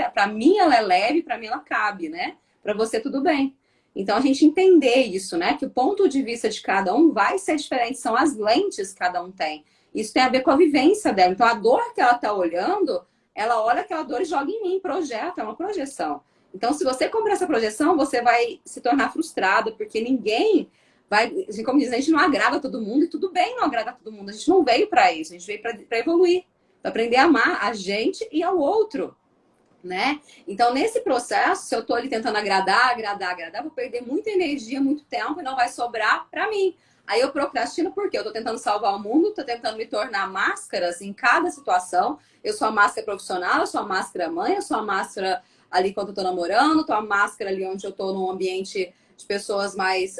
é leve, para mim ela cabe, né? Para você tudo bem. Então a gente entender isso, né? Que o ponto de vista de cada um vai ser diferente, são as lentes que cada um tem. Isso tem a ver com a vivência dela. Então a dor que ela tá olhando, ela olha aquela dor e joga em mim, projeta, é uma projeção. Então, se você comprar essa projeção, você vai se tornar frustrado, porque ninguém vai, assim, como diz, a gente não agrada todo mundo, e tudo bem não agradar todo mundo. A gente não veio para isso, a gente veio para evoluir, para aprender a amar a gente e ao outro, né? Então, nesse processo, se eu tô ali tentando agradar, vou perder muita energia, muito tempo e não vai sobrar para mim. Aí eu procrastino porque eu tô tentando salvar o mundo, tô tentando me tornar máscaras em cada situação. Eu sou a máscara profissional, eu sou a máscara mãe, eu sou a máscara ali quando eu tô namorando, tô a máscara ali onde eu tô num ambiente de pessoas mais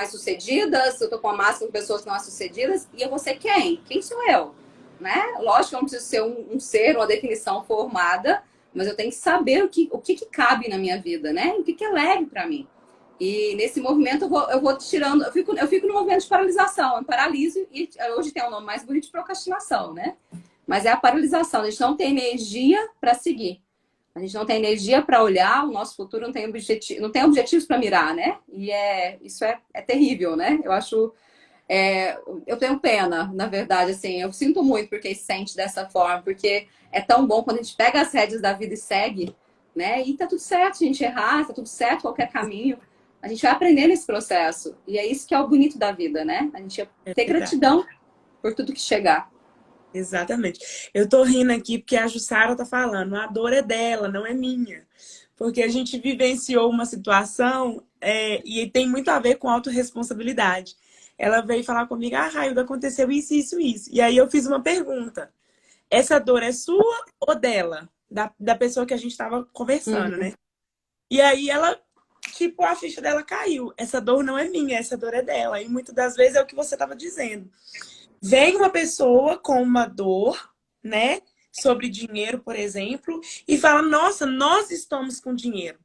sucedidas, eu tô com a máscara de pessoas não sucedidas, e eu vou ser quem? Quem sou eu? Né? Lógico que eu não preciso ser um ser, uma definição formada, mas eu tenho que saber o que cabe na minha vida, né? O que é leve para mim. E nesse movimento eu vou tirando, eu fico no movimento de paralisação, eu paraliso, e hoje tem um nome mais bonito de procrastinação, né? Mas é a paralisação, a gente não tem energia para seguir. A gente não tem energia para olhar, o nosso futuro não tem, não tem objetivos para mirar, né? E isso é terrível, né? Eu acho. Eu tenho pena, na verdade, assim, eu sinto muito porque se sente dessa forma, porque é tão bom quando a gente pega as rédeas da vida e segue, né? E tá tudo certo, a gente errar, tá tudo certo, qualquer caminho. A gente vai aprender nesse processo. E é isso que é o bonito da vida, né? A gente É ter verdade. gratidão por tudo que chegar. Exatamente. Eu tô rindo aqui porque a Jussara tá falando, a dor é dela, não é minha. Porque a gente vivenciou uma situação e tem muito a ver com autorresponsabilidade. Ela veio falar comigo, Railda, aconteceu isso, isso, isso. E aí eu fiz uma pergunta. Essa dor é sua ou dela? Da pessoa que a gente estava conversando, Uhum. né? E aí ela, tipo, a ficha dela caiu. Essa dor não é minha, essa dor é dela. E muitas das vezes é o que você estava dizendo. Vem uma pessoa com uma dor, né? Sobre dinheiro, por exemplo, e fala: Nossa, nós estamos com dinheiro.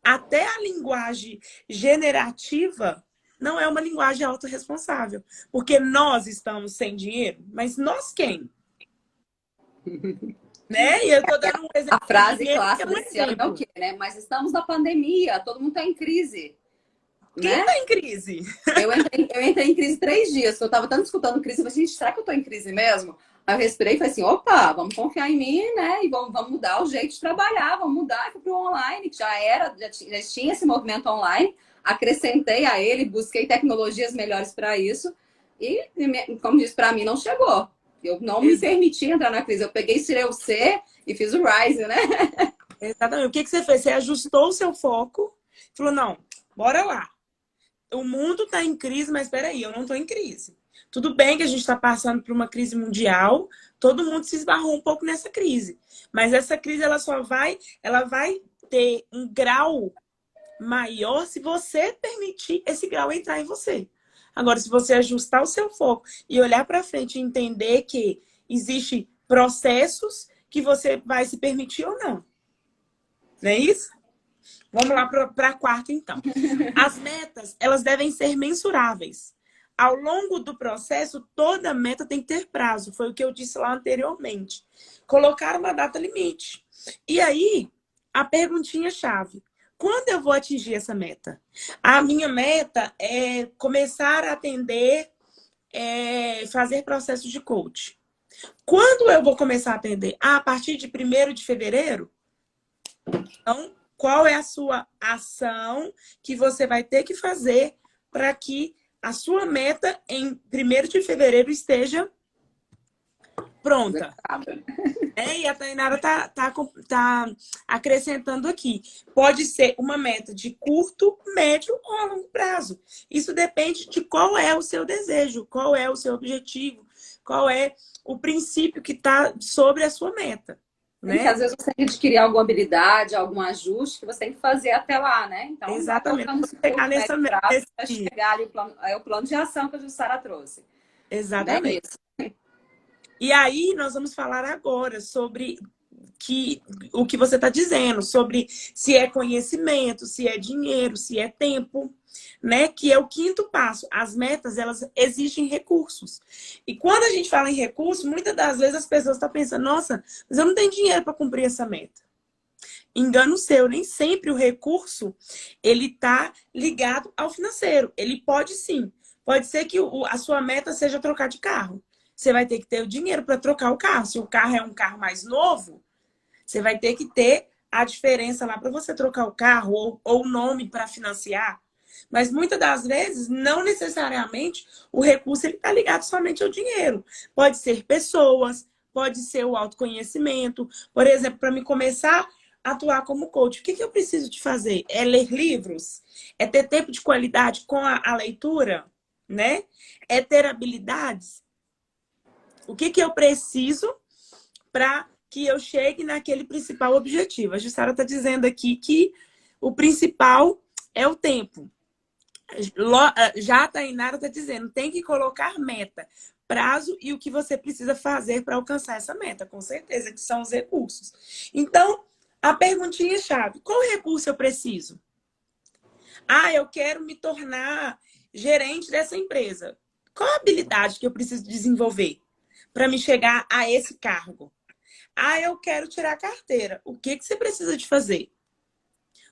Até a linguagem generativa não é uma linguagem autorresponsável. Porque nós estamos sem dinheiro, mas nós quem? Né? E eu tô dando um exemplo A do frase dinheiro, que é clássica um desse ano é o exemplo. quê, né? Mas estamos na pandemia, todo mundo está em crise, Quem né? está em crise? Eu entrei em crise 3 dias, eu estava tanto escutando crise, eu falei, gente, será que eu estou em crise mesmo? Aí eu respirei e falei assim, opa, vamos confiar em mim, né? E vamos mudar o jeito de trabalhar, vamos mudar para o online, que já tinha esse movimento online, acrescentei a ele, busquei tecnologias melhores para isso, e, como disse, para mim não chegou. Eu não me permiti entrar na crise. Eu peguei, tirei o C e fiz o Rise, né? Exatamente. O que você fez? Você ajustou o seu foco, falou: Não, bora lá. O mundo está em crise, mas espera aí, eu não estou em crise. Tudo bem que a gente está passando por uma crise mundial, todo mundo se esbarrou um pouco nessa crise. Mas essa crise ela vai ter um grau maior se você permitir esse grau entrar em você. Agora, se você ajustar o seu foco e olhar para frente e entender que existem processos que você vai se permitir ou não. Não é isso? Vamos lá para a quarta, então. As metas, elas devem ser mensuráveis. Ao longo do processo, toda meta tem que ter prazo. Foi o que eu disse lá anteriormente. Colocar uma data limite. E aí, a perguntinha-chave. Quando eu vou atingir essa meta? A minha meta é começar a atender, fazer processos de coach. Quando eu vou começar a atender? A partir de 1º de fevereiro? Então, qual é a sua ação que você vai ter que fazer para que a sua meta em 1º de fevereiro esteja pronta? E a Tainara tá acrescentando aqui. Pode ser uma meta de curto, médio ou a longo prazo. Isso depende de qual é o seu desejo, qual é o seu objetivo, qual é o princípio que está sobre a sua meta. Tem que, Né? às vezes, você tem que adquirir alguma habilidade, algum ajuste que você tem que fazer até lá, né? Então, vai Exatamente. colocando Vou esse chegar curto, médio prazo para nesse... chegar ali o plano de ação que a Jussara trouxe. Bem Exatamente. isso. E aí, nós vamos falar agora sobre o que você está dizendo, sobre se é conhecimento, se é dinheiro, se é tempo, né? Que é o quinto passo. As metas, elas exigem recursos. E quando a gente fala em recursos, muitas das vezes as pessoas estão pensando, nossa, mas eu não tenho dinheiro para cumprir essa meta. Engano seu, nem sempre o recurso ele está ligado ao financeiro. Ele pode sim. Pode ser que a sua meta seja trocar de carro. Você vai ter que ter o dinheiro para trocar o carro. Se o carro é um carro mais novo, você vai ter que ter a diferença lá para você trocar o carro ou o nome para financiar. Mas muitas das vezes, não necessariamente, o recurso está ligado somente ao dinheiro. Pode ser pessoas, pode ser o autoconhecimento. Por exemplo, para me começar a atuar como coach, o que eu preciso de fazer? É ler livros? É ter tempo de qualidade com a leitura? Né? É ter habilidades? O que eu preciso para que eu chegue naquele principal objetivo? A Jussara está dizendo aqui que o principal é o tempo. Já a Tainara está dizendo, tem que colocar meta, prazo e o que você precisa fazer para alcançar essa meta. Com certeza que são os recursos. Então, a perguntinha-chave, qual recurso eu preciso? Ah, eu quero me tornar gerente dessa empresa. Qual a habilidade que eu preciso desenvolver para me chegar a esse cargo? Ah, eu quero tirar a carteira. O que você precisa de fazer?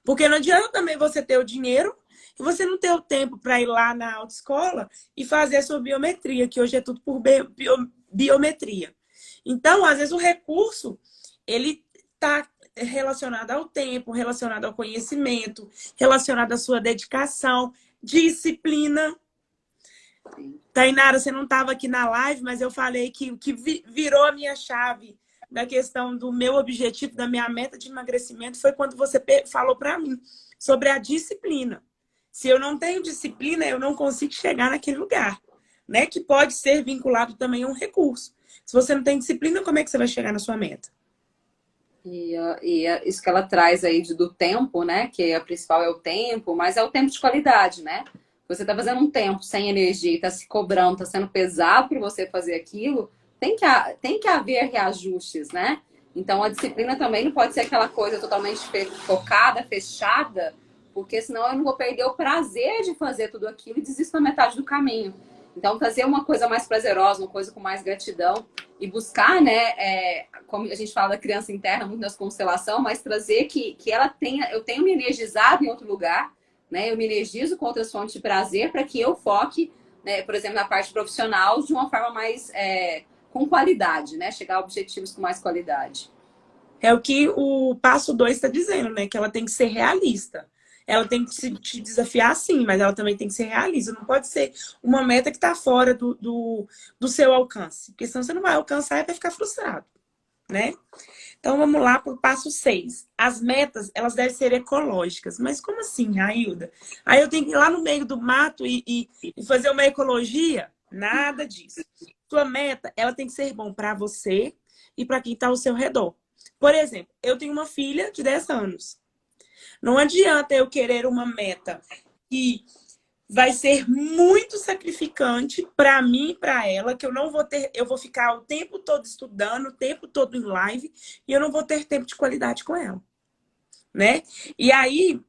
Porque não adianta também você ter o dinheiro e você não ter o tempo para ir lá na autoescola e fazer a sua biometria, que hoje é tudo por biometria. Então, às vezes, o recurso, ele está relacionado ao tempo, relacionado ao conhecimento, relacionado à sua dedicação, disciplina. Tainara, você não estava aqui na live, mas eu falei que o que virou a minha chave da questão do meu objetivo, da minha meta de emagrecimento, foi quando você falou para mim sobre a disciplina. Se eu não tenho disciplina, eu não consigo chegar naquele lugar, né? Que pode ser vinculado também a um recurso. Se você não tem disciplina, como é que você vai chegar na sua meta? E isso que ela traz aí do tempo, né? Que a principal é o tempo, mas é o tempo de qualidade, né? Você tá fazendo um tempo sem energia, tá se cobrando, tá sendo pesado para você fazer aquilo, tem que haver reajustes, né? Então a disciplina também não pode ser aquela coisa totalmente focada, fechada, porque senão eu não vou perder o prazer de fazer tudo aquilo e desisto na metade do caminho. Então fazer uma coisa mais prazerosa, uma coisa com mais gratidão e buscar, né, como a gente fala da criança interna, muito das constelação, mas trazer que ela tenha, eu tenho me energizado em outro lugar, né? Eu me energizo com outras fontes de prazer para que eu foque, né, por exemplo, na parte profissional de uma forma mais com qualidade, né? Chegar a objetivos com mais qualidade. É o que o passo 2 está dizendo, né? Que ela tem que ser realista. Ela tem que te desafiar, sim, mas ela também tem que ser realista. Não pode ser uma meta que está fora do seu alcance. Porque senão você não vai alcançar e vai ficar frustrado, né? Então, vamos lá para o passo 6. As metas, elas devem ser ecológicas. Mas como assim, Railda? Aí eu tenho que ir lá no meio do mato e fazer uma ecologia? Nada disso. Sua meta, ela tem que ser bom para você e para quem está ao seu redor. Por exemplo, eu tenho uma filha de 10 anos. Não adianta eu querer uma meta que vai ser muito sacrificante para mim e para ela, que eu não vou ter, eu vou ficar o tempo todo estudando, o tempo todo em live, e eu não vou ter tempo de qualidade com ela, né? E aí,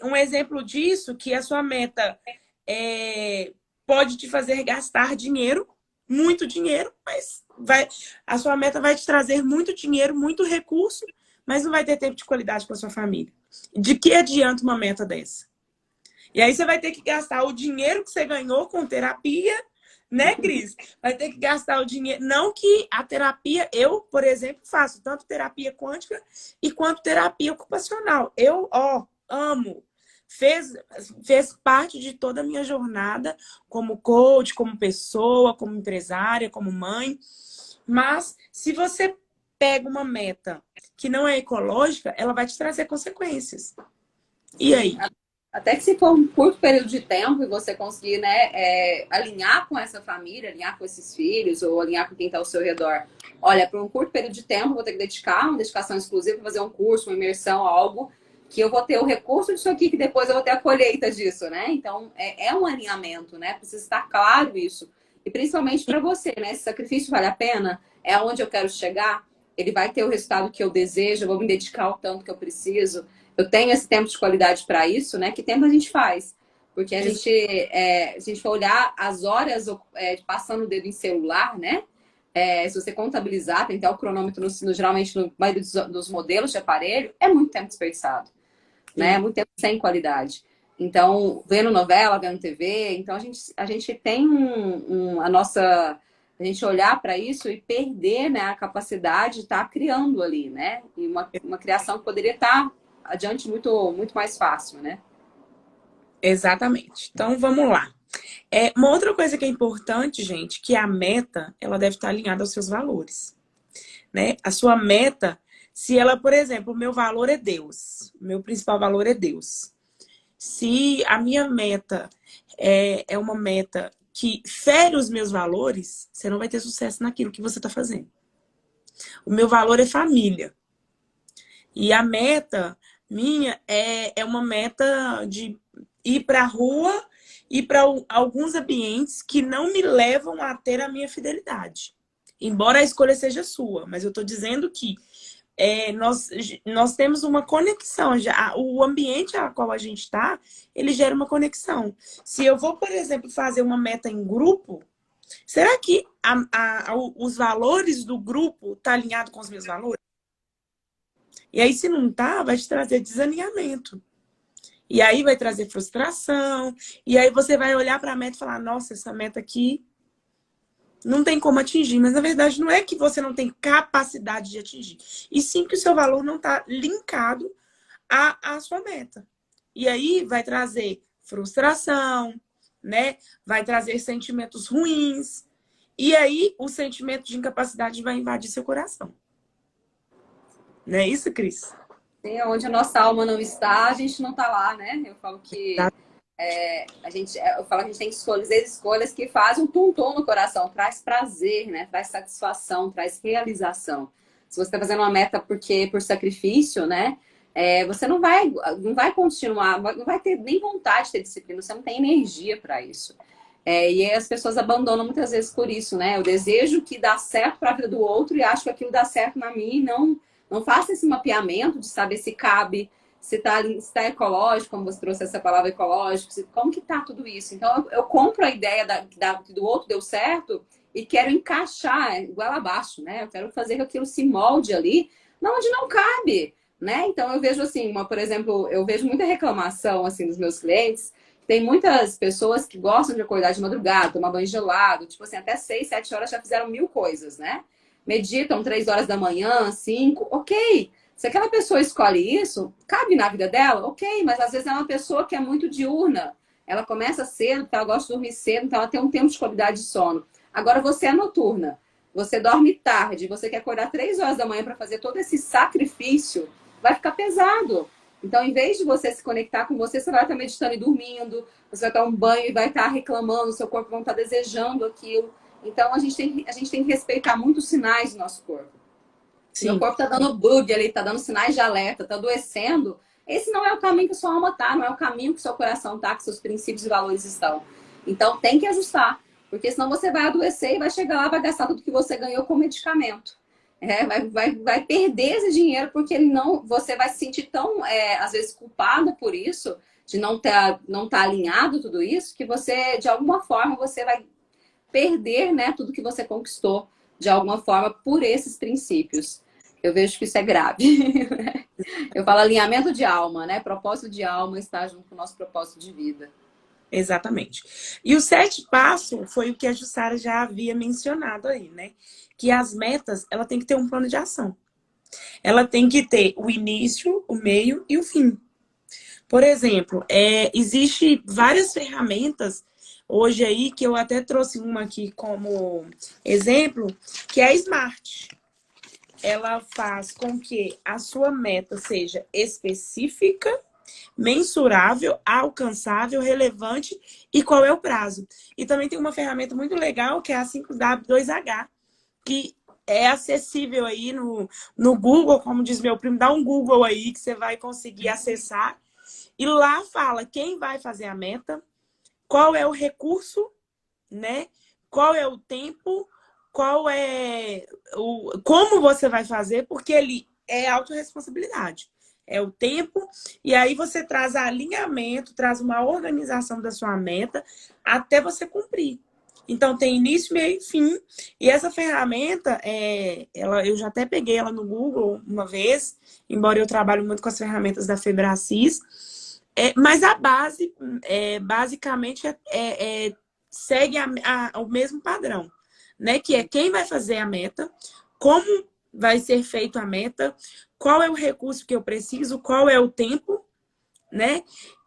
um exemplo disso, que a sua meta pode te fazer gastar dinheiro, muito dinheiro, mas a sua meta vai te trazer muito dinheiro, muito recurso, mas não vai ter tempo de qualidade com a sua família. De que adianta uma meta dessa? E aí você vai ter que gastar o dinheiro que você ganhou com terapia, né, Cris? Vai ter que gastar o dinheiro. Não que a terapia, eu, por exemplo, faço tanto terapia quântica e quanto terapia ocupacional. Eu, amo. Fez parte de toda a minha jornada como coach, como pessoa, como empresária, como mãe. Mas se você pega uma meta que não é ecológica, ela vai te trazer consequências. E aí? Até que se for um curto período de tempo e você conseguir, né, alinhar com essa família, alinhar com esses filhos ou alinhar com quem está ao seu redor. Olha, por um curto período de tempo, eu vou ter que dedicar uma dedicação exclusiva para fazer um curso, uma imersão, algo que eu vou ter o recurso disso aqui, que depois eu vou ter a colheita disso, né? Então, é um alinhamento, né? Precisa estar claro isso. E principalmente para você, né? Esse sacrifício vale a pena? É onde eu quero chegar? ele vai ter o resultado que eu desejo, eu vou me dedicar o tanto que eu preciso. Eu tenho esse tempo de qualidade para isso, né? Que tempo a gente faz? Porque a gente for olhar as horas passando o dedo em celular, né? Se você contabilizar, tem até o cronômetro, geralmente, no maioria dos modelos de aparelho, é muito tempo desperdiçado, né? É Sim, muito tempo sem qualidade. Então, vendo novela, vendo TV, então a gente tem a nossa. A gente olhar para isso e perder, né, a capacidade de estar criando ali, né? E uma criação que poderia estar adiante muito, muito mais fácil, né? exatamente. Então, vamos lá. Uma outra coisa que é importante, gente, que a meta, ela deve estar alinhada aos seus valores, né? A sua meta, se ela, por exemplo, o meu valor é Deus, o meu principal valor é Deus. Se a minha meta é uma meta que fere os meus valores, você não vai ter sucesso naquilo que você está fazendo. O meu valor é família. E a meta minha é uma meta de ir para a rua e para alguns ambientes que não me levam a ter a minha fidelidade. Embora a escolha seja sua, mas eu estou dizendo que nós temos uma conexão. O ambiente a qual a gente está, ele gera uma conexão. Se eu vou, por exemplo, fazer uma meta em grupo, será que os valores do grupo estão alinhados com os meus valores? E aí, se não tá, vai te trazer desalinhamento. E aí vai trazer frustração. E aí você vai olhar para a meta e falar: nossa, essa meta aqui não tem como atingir. Mas na verdade não é que você não tem capacidade de atingir. E sim que o seu valor não está linkado à sua meta. E aí vai trazer frustração, né? Vai trazer sentimentos ruins. E aí o sentimento de incapacidade vai invadir seu coração. Não é isso, Cris? Sim, onde a nossa alma não está, a gente não está lá, né? Eu falo que Tá. eu falo que a gente tem escolhas que fazem um tum-tum no coração, traz prazer, né? Traz satisfação, traz realização. Se você está fazendo uma meta por sacrifício, né? Você não vai continuar, não vai ter nem vontade de ter disciplina, você não tem energia para isso. E aí as pessoas abandonam muitas vezes por isso, né? Eu desejo que dá certo para a vida do outro e acho que aquilo dá certo na minha e não faça esse mapeamento de saber se cabe, se tá ecológico, como você trouxe essa palavra ecológico, como que tá tudo isso. Então, eu compro a ideia que do outro deu certo e quero encaixar igual abaixo, né? Eu quero fazer que aquilo se molde ali, não onde não cabe, né? Então, eu vejo assim, por exemplo, eu vejo muita reclamação, assim, dos meus clientes. Tem muitas pessoas que gostam de acordar de madrugada, tomar banho gelado, tipo assim, até 6, 7 horas já fizeram 1000 coisas, né? Meditam 3 horas da manhã, 5, ok. Se aquela pessoa escolhe isso, cabe na vida dela? Ok, mas às vezes é uma pessoa que é muito diurna. Ela começa cedo, porque ela gosta de dormir cedo, então ela tem um tempo de qualidade de sono. Agora você é noturna, você dorme tarde, você quer acordar 3 horas da manhã para fazer todo esse sacrifício, vai ficar pesado. Então, em vez de você se conectar com você, você vai estar meditando e dormindo, você vai estar um banho e vai estar reclamando, seu corpo vai estar desejando aquilo. Então, a gente tem que respeitar muito os sinais do nosso corpo. Se meu Sim. corpo tá dando bug ali, tá dando sinais de alerta, tá adoecendo, esse não é o caminho que sua alma tá, não é o caminho que seu coração tá, que seus princípios e valores estão. Então tem que ajustar, porque senão você vai adoecer e vai chegar lá, vai gastar tudo que você ganhou com medicamento. Vai perder esse dinheiro porque ele não, você vai se sentir tão, às vezes, culpado por isso, de não tá alinhado tudo isso, que você, de alguma forma, você vai perder, né, tudo que você conquistou, de alguma forma, por esses princípios. Eu vejo que isso é grave. Eu falo alinhamento de alma, né? Propósito de alma está junto com o nosso propósito de vida. Exatamente. E o 7 passo foi o que a Jussara já havia mencionado aí, né? Que as metas, ela tem que ter um plano de ação. Ela tem que ter o início, o meio e o fim. Por exemplo, existe várias ferramentas hoje aí, que eu até trouxe uma aqui como exemplo, que é a Smart. Ela faz com que a sua meta seja específica, mensurável, alcançável, relevante e qual é o prazo. E também tem uma ferramenta muito legal que é a 5W2H, que é acessível aí no Google, como diz meu primo, dá um Google aí que você vai conseguir acessar. E lá fala quem vai fazer a meta, qual é o recurso, né? Qual é o tempo, qual é como você vai fazer, porque ele é autorresponsabilidade. É o tempo, e aí você traz alinhamento, traz uma organização da sua meta até você cumprir. Então tem início, meio e fim. E essa ferramenta, eu já até peguei ela no Google uma vez, embora eu trabalhe muito com as ferramentas da Febracis. Mas a base, basicamente, segue o mesmo padrão, né? Que é quem vai fazer a meta, como vai ser feita a meta, qual é o recurso que eu preciso, qual é o tempo, né?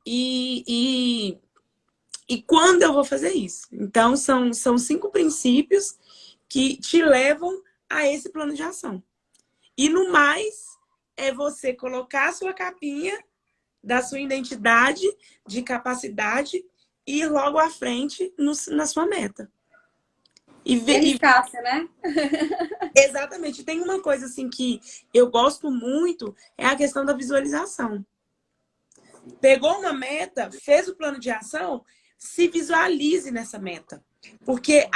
E quando eu vou fazer isso. Então, são 5 princípios que te levam a esse plano de ação. E no mais, é você colocar a sua capinha da sua identidade, de capacidade e ir logo à frente na sua meta. Eficácia, né? Exatamente. Tem uma coisa assim que eu gosto muito, é a questão da visualização. Pegou uma meta, fez o plano de ação, se visualize nessa meta. Porque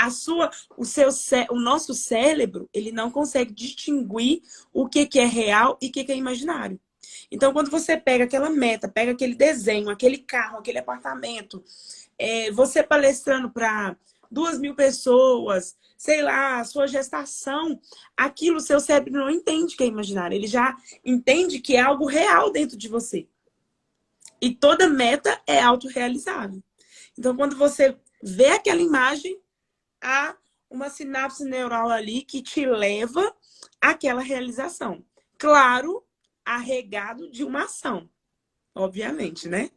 o nosso cérebro, ele não consegue distinguir o que é real e o que é imaginário. Então, quando você pega aquela meta, pega aquele desenho, aquele carro, aquele apartamento, você palestrando para 2.000 pessoas, sei lá, a sua gestação, aquilo o seu cérebro não entende que é imaginário. Ele já entende que é algo real dentro de você. E toda meta é autorrealizável. Então, quando você vê aquela imagem, há uma sinapse neural ali que te leva àquela realização. Claro, arregado de uma ação, obviamente, né?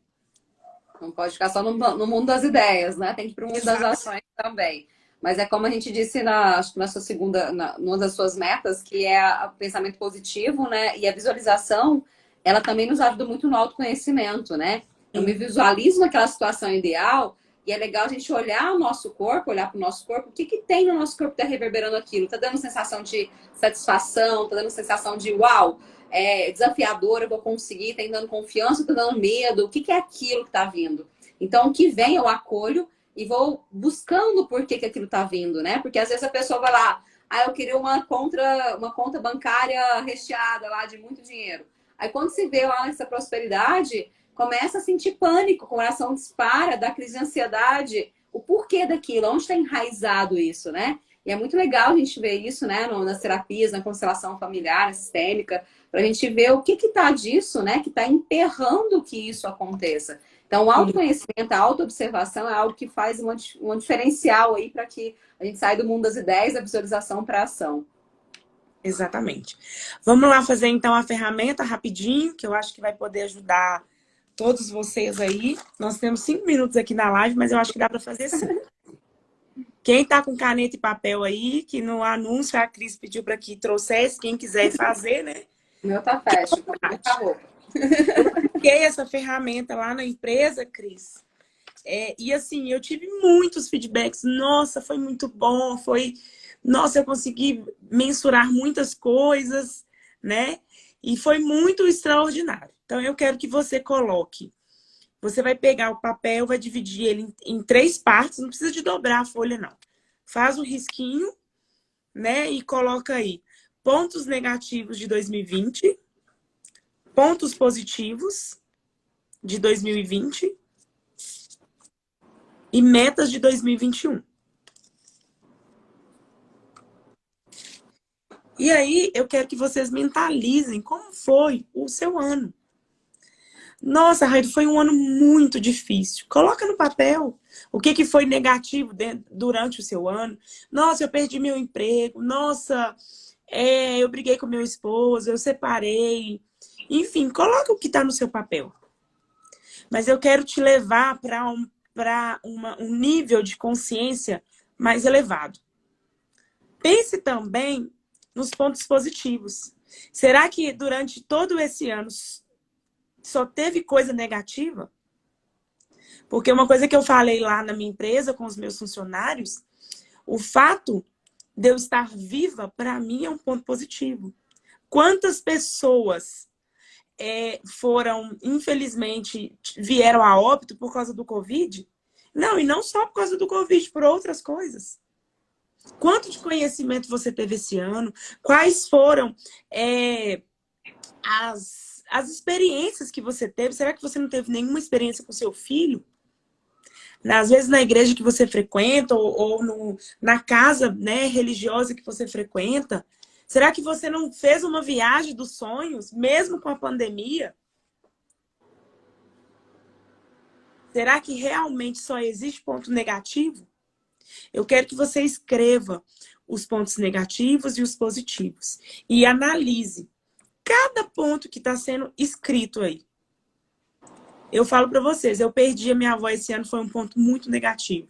Não pode ficar só no mundo das ideias, né? Tem que ir para o mundo das ações também. Mas é como a gente disse acho que na sua segunda, numa das suas metas, que é o pensamento positivo, né? E a visualização, ela também nos ajuda muito no autoconhecimento, né? Eu me visualizo naquela situação ideal e é legal a gente olhar o nosso corpo, olhar para o nosso corpo, o que tem no nosso corpo que está reverberando aquilo? Está dando sensação de satisfação, está dando sensação de uau, desafiador, eu vou conseguir, tá dando confiança, tá dando medo, o que é aquilo que tá vindo? Então, o que vem eu acolho e vou buscando por que aquilo tá vindo, né? Porque às vezes a pessoa vai lá, eu queria uma conta bancária recheada lá de muito dinheiro. Aí quando se vê lá nessa prosperidade, começa a sentir pânico, o coração dispara, dá crise de ansiedade. O porquê daquilo, onde está enraizado isso, né? E é muito legal a gente ver isso, né, nas terapias, na constelação familiar, sistêmica, para a gente ver o que está disso, né, que está emperrando que isso aconteça. Então, o autoconhecimento, a autoobservação é algo que faz um diferencial aí para que a gente saia do mundo das ideias, da visualização para a ação. Exatamente. Vamos lá fazer então a ferramenta rapidinho, que eu acho que vai poder ajudar todos vocês aí. Nós temos 5 minutos aqui na live, mas eu acho que dá para fazer sim. Quem tá com caneta e papel aí, que no anúncio a Cris pediu para que trouxesse, quem quiser fazer, né? O meu tá fashion, acabou. Eu peguei essa ferramenta lá na empresa, Cris. E assim, eu tive muitos feedbacks. Nossa, foi muito bom. Nossa, eu consegui mensurar muitas coisas, né? E foi muito extraordinário. Então, eu quero que você coloque. Você vai pegar o papel, vai dividir ele em 3 partes. Não precisa de dobrar a folha, não. Faz um risquinho, né? E coloca aí pontos negativos de 2020, pontos positivos de 2020 e metas de 2021. E aí, eu quero que vocês mentalizem como foi o seu ano. Nossa, Raido, foi um ano muito difícil. Coloca no papel o que foi negativo durante o seu ano. Nossa, eu perdi meu emprego. Nossa, eu briguei com meu esposo, eu separei. Enfim, coloca o que está no seu papel. Mas eu quero te levar para um nível de consciência mais elevado. Pense também nos pontos positivos. Será que durante todo esse ano só teve coisa negativa? Porque uma coisa que eu falei lá na minha empresa com os meus funcionários, o fato de eu estar viva, para mim, é um ponto positivo. Quantas pessoas foram, infelizmente, vieram a óbito por causa do Covid? Não, e não só por causa do Covid, por outras coisas. Quanto de conhecimento você teve esse ano? Quais foram as experiências que você teve? Será que você não teve nenhuma experiência com seu filho? Às vezes na igreja que você frequenta ou na casa, né, religiosa que você frequenta. Será que você não fez uma viagem dos sonhos, mesmo com a pandemia? Será que realmente só existe ponto negativo? Eu quero que você escreva os pontos negativos e os positivos. E analise cada ponto que está sendo escrito aí. Eu falo para vocês, eu perdi a minha avó esse ano, foi um ponto muito negativo.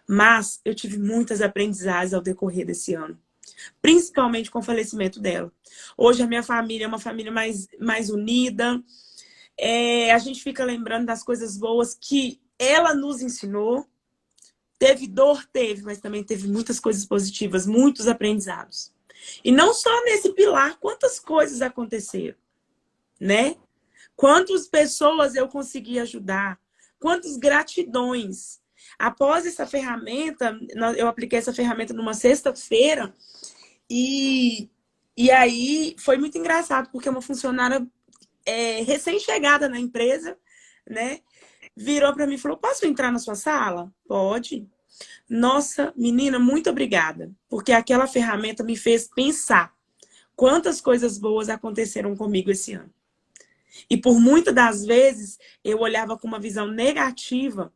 Mas eu tive muitas aprendizagens ao decorrer desse ano. Principalmente com o falecimento dela. Hoje a minha família é uma família mais unida. A gente fica lembrando das coisas boas que ela nos ensinou. Teve dor? Teve, mas também teve muitas coisas positivas, muitos aprendizados. E não só nesse pilar, quantas coisas aconteceram, né? Quantas pessoas eu consegui ajudar, quantas gratidões. Após essa ferramenta, eu apliquei essa ferramenta numa sexta-feira e aí foi muito engraçado, porque uma funcionária recém-chegada na empresa, né, virou para mim e falou, posso entrar na sua sala? Pode. Nossa, menina, muito obrigada, porque aquela ferramenta me fez pensar quantas coisas boas aconteceram comigo esse ano. E por muitas das vezes eu olhava com uma visão negativa,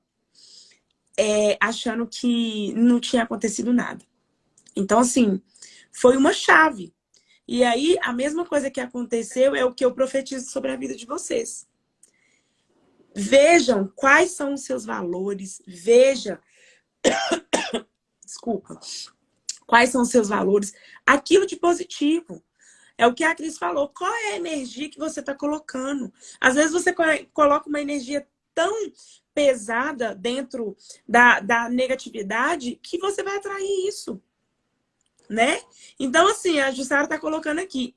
achando que não tinha acontecido nada. Então, assim, foi uma chave. E aí, a mesma coisa que aconteceu é o que eu profetizo sobre a vida de vocês. Vejam quais são os seus valores, veja, desculpa, quais são os seus valores, aquilo de positivo. É o que a Cris falou. Qual é a energia que você está colocando? Às vezes você coloca uma energia tão pesada dentro da negatividade que você vai atrair isso, né? Então, assim, a Jussara está colocando aqui.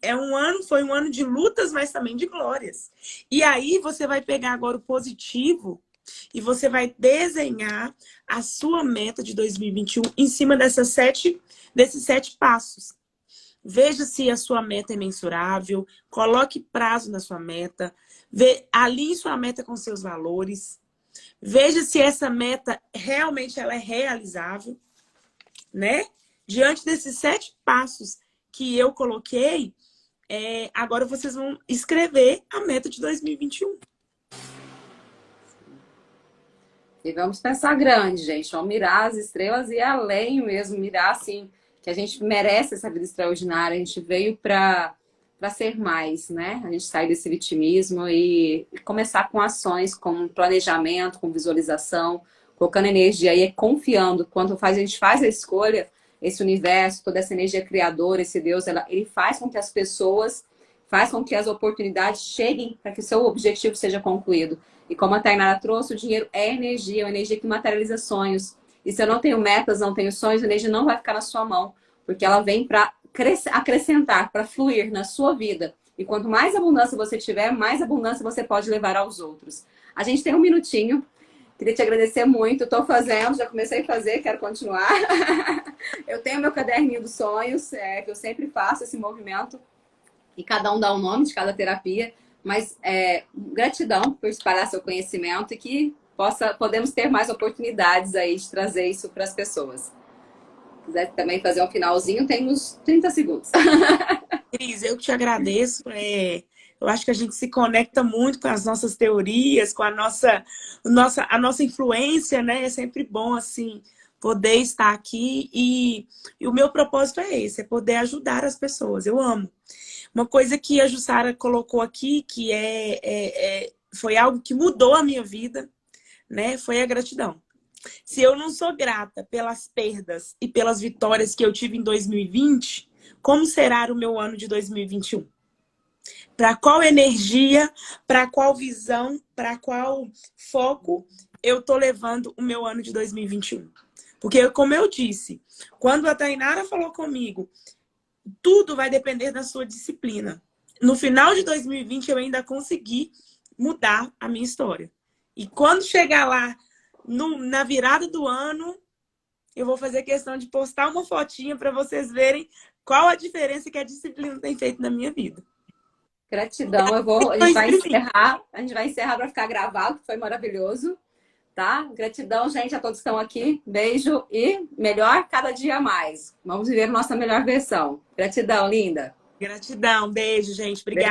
Foi um ano de lutas, mas também de glórias. E aí você vai pegar agora o positivo e você vai desenhar a sua meta de 2021 em cima desses 7 passos. Veja se a sua meta é mensurável, coloque prazo na sua meta, alinhe sua meta com seus valores, veja se essa meta realmente ela é realizável, né? Diante desses 7 passos que eu coloquei, agora vocês vão escrever a meta de 2021. E vamos pensar grande, gente. Vamos mirar as estrelas e ir além mesmo, mirar assim, que a gente merece essa vida extraordinária. A gente veio para ser mais, né? A gente sair desse vitimismo e começar com ações, com planejamento, com visualização, colocando energia e confiando. Quando a gente faz a escolha, esse universo, toda essa energia criadora, esse Deus, ele faz com que as pessoas, faz com que as oportunidades cheguem para que o seu objetivo seja concluído. E como a Tainara trouxe, o dinheiro é energia, uma energia que materializa sonhos. E se eu não tenho metas, não tenho sonhos, a energia não vai ficar na sua mão, porque ela vem para acrescentar, para fluir na sua vida. E quanto mais abundância você tiver, mais abundância você pode levar aos outros. A gente tem um minutinho. Queria te agradecer muito. Estou fazendo, já comecei a fazer, quero continuar. Eu tenho meu caderninho dos sonhos, que eu sempre faço esse movimento. E cada um dá um nome de cada terapia. Mas gratidão por espalhar seu conhecimento e que podemos ter mais oportunidades aí de trazer isso para as pessoas. Se quiser também fazer um finalzinho, temos 30 segundos. Cris, eu te agradeço. Eu acho que a gente se conecta muito com as nossas teorias, com a nossa influência, né? É sempre bom, assim, poder estar aqui. E o meu propósito é esse, é poder ajudar as pessoas. Eu amo. Uma coisa que a Jussara colocou aqui, que foi algo que mudou a minha vida, né? Foi a gratidão. Se eu não sou grata pelas perdas e pelas vitórias que eu tive em 2020, como será o meu ano de 2021? Para qual energia, para qual visão, para qual foco eu tô levando o meu ano de 2021? Porque, como eu disse, quando a Tainara falou comigo, tudo vai depender da sua disciplina. No final de 2020, eu ainda consegui mudar a minha história. E quando chegar lá, na virada do ano, eu vou fazer questão de postar uma fotinha para vocês verem qual a diferença que a disciplina tem feito na minha vida. Gratidão. A gente vai encerrar. A gente vai encerrar para ficar gravado, que foi maravilhoso. Tá? Gratidão, gente, a todos que estão aqui. Beijo e melhor cada dia mais. Vamos viver nossa melhor versão. Gratidão, linda. Gratidão, beijo, gente. Obrigada.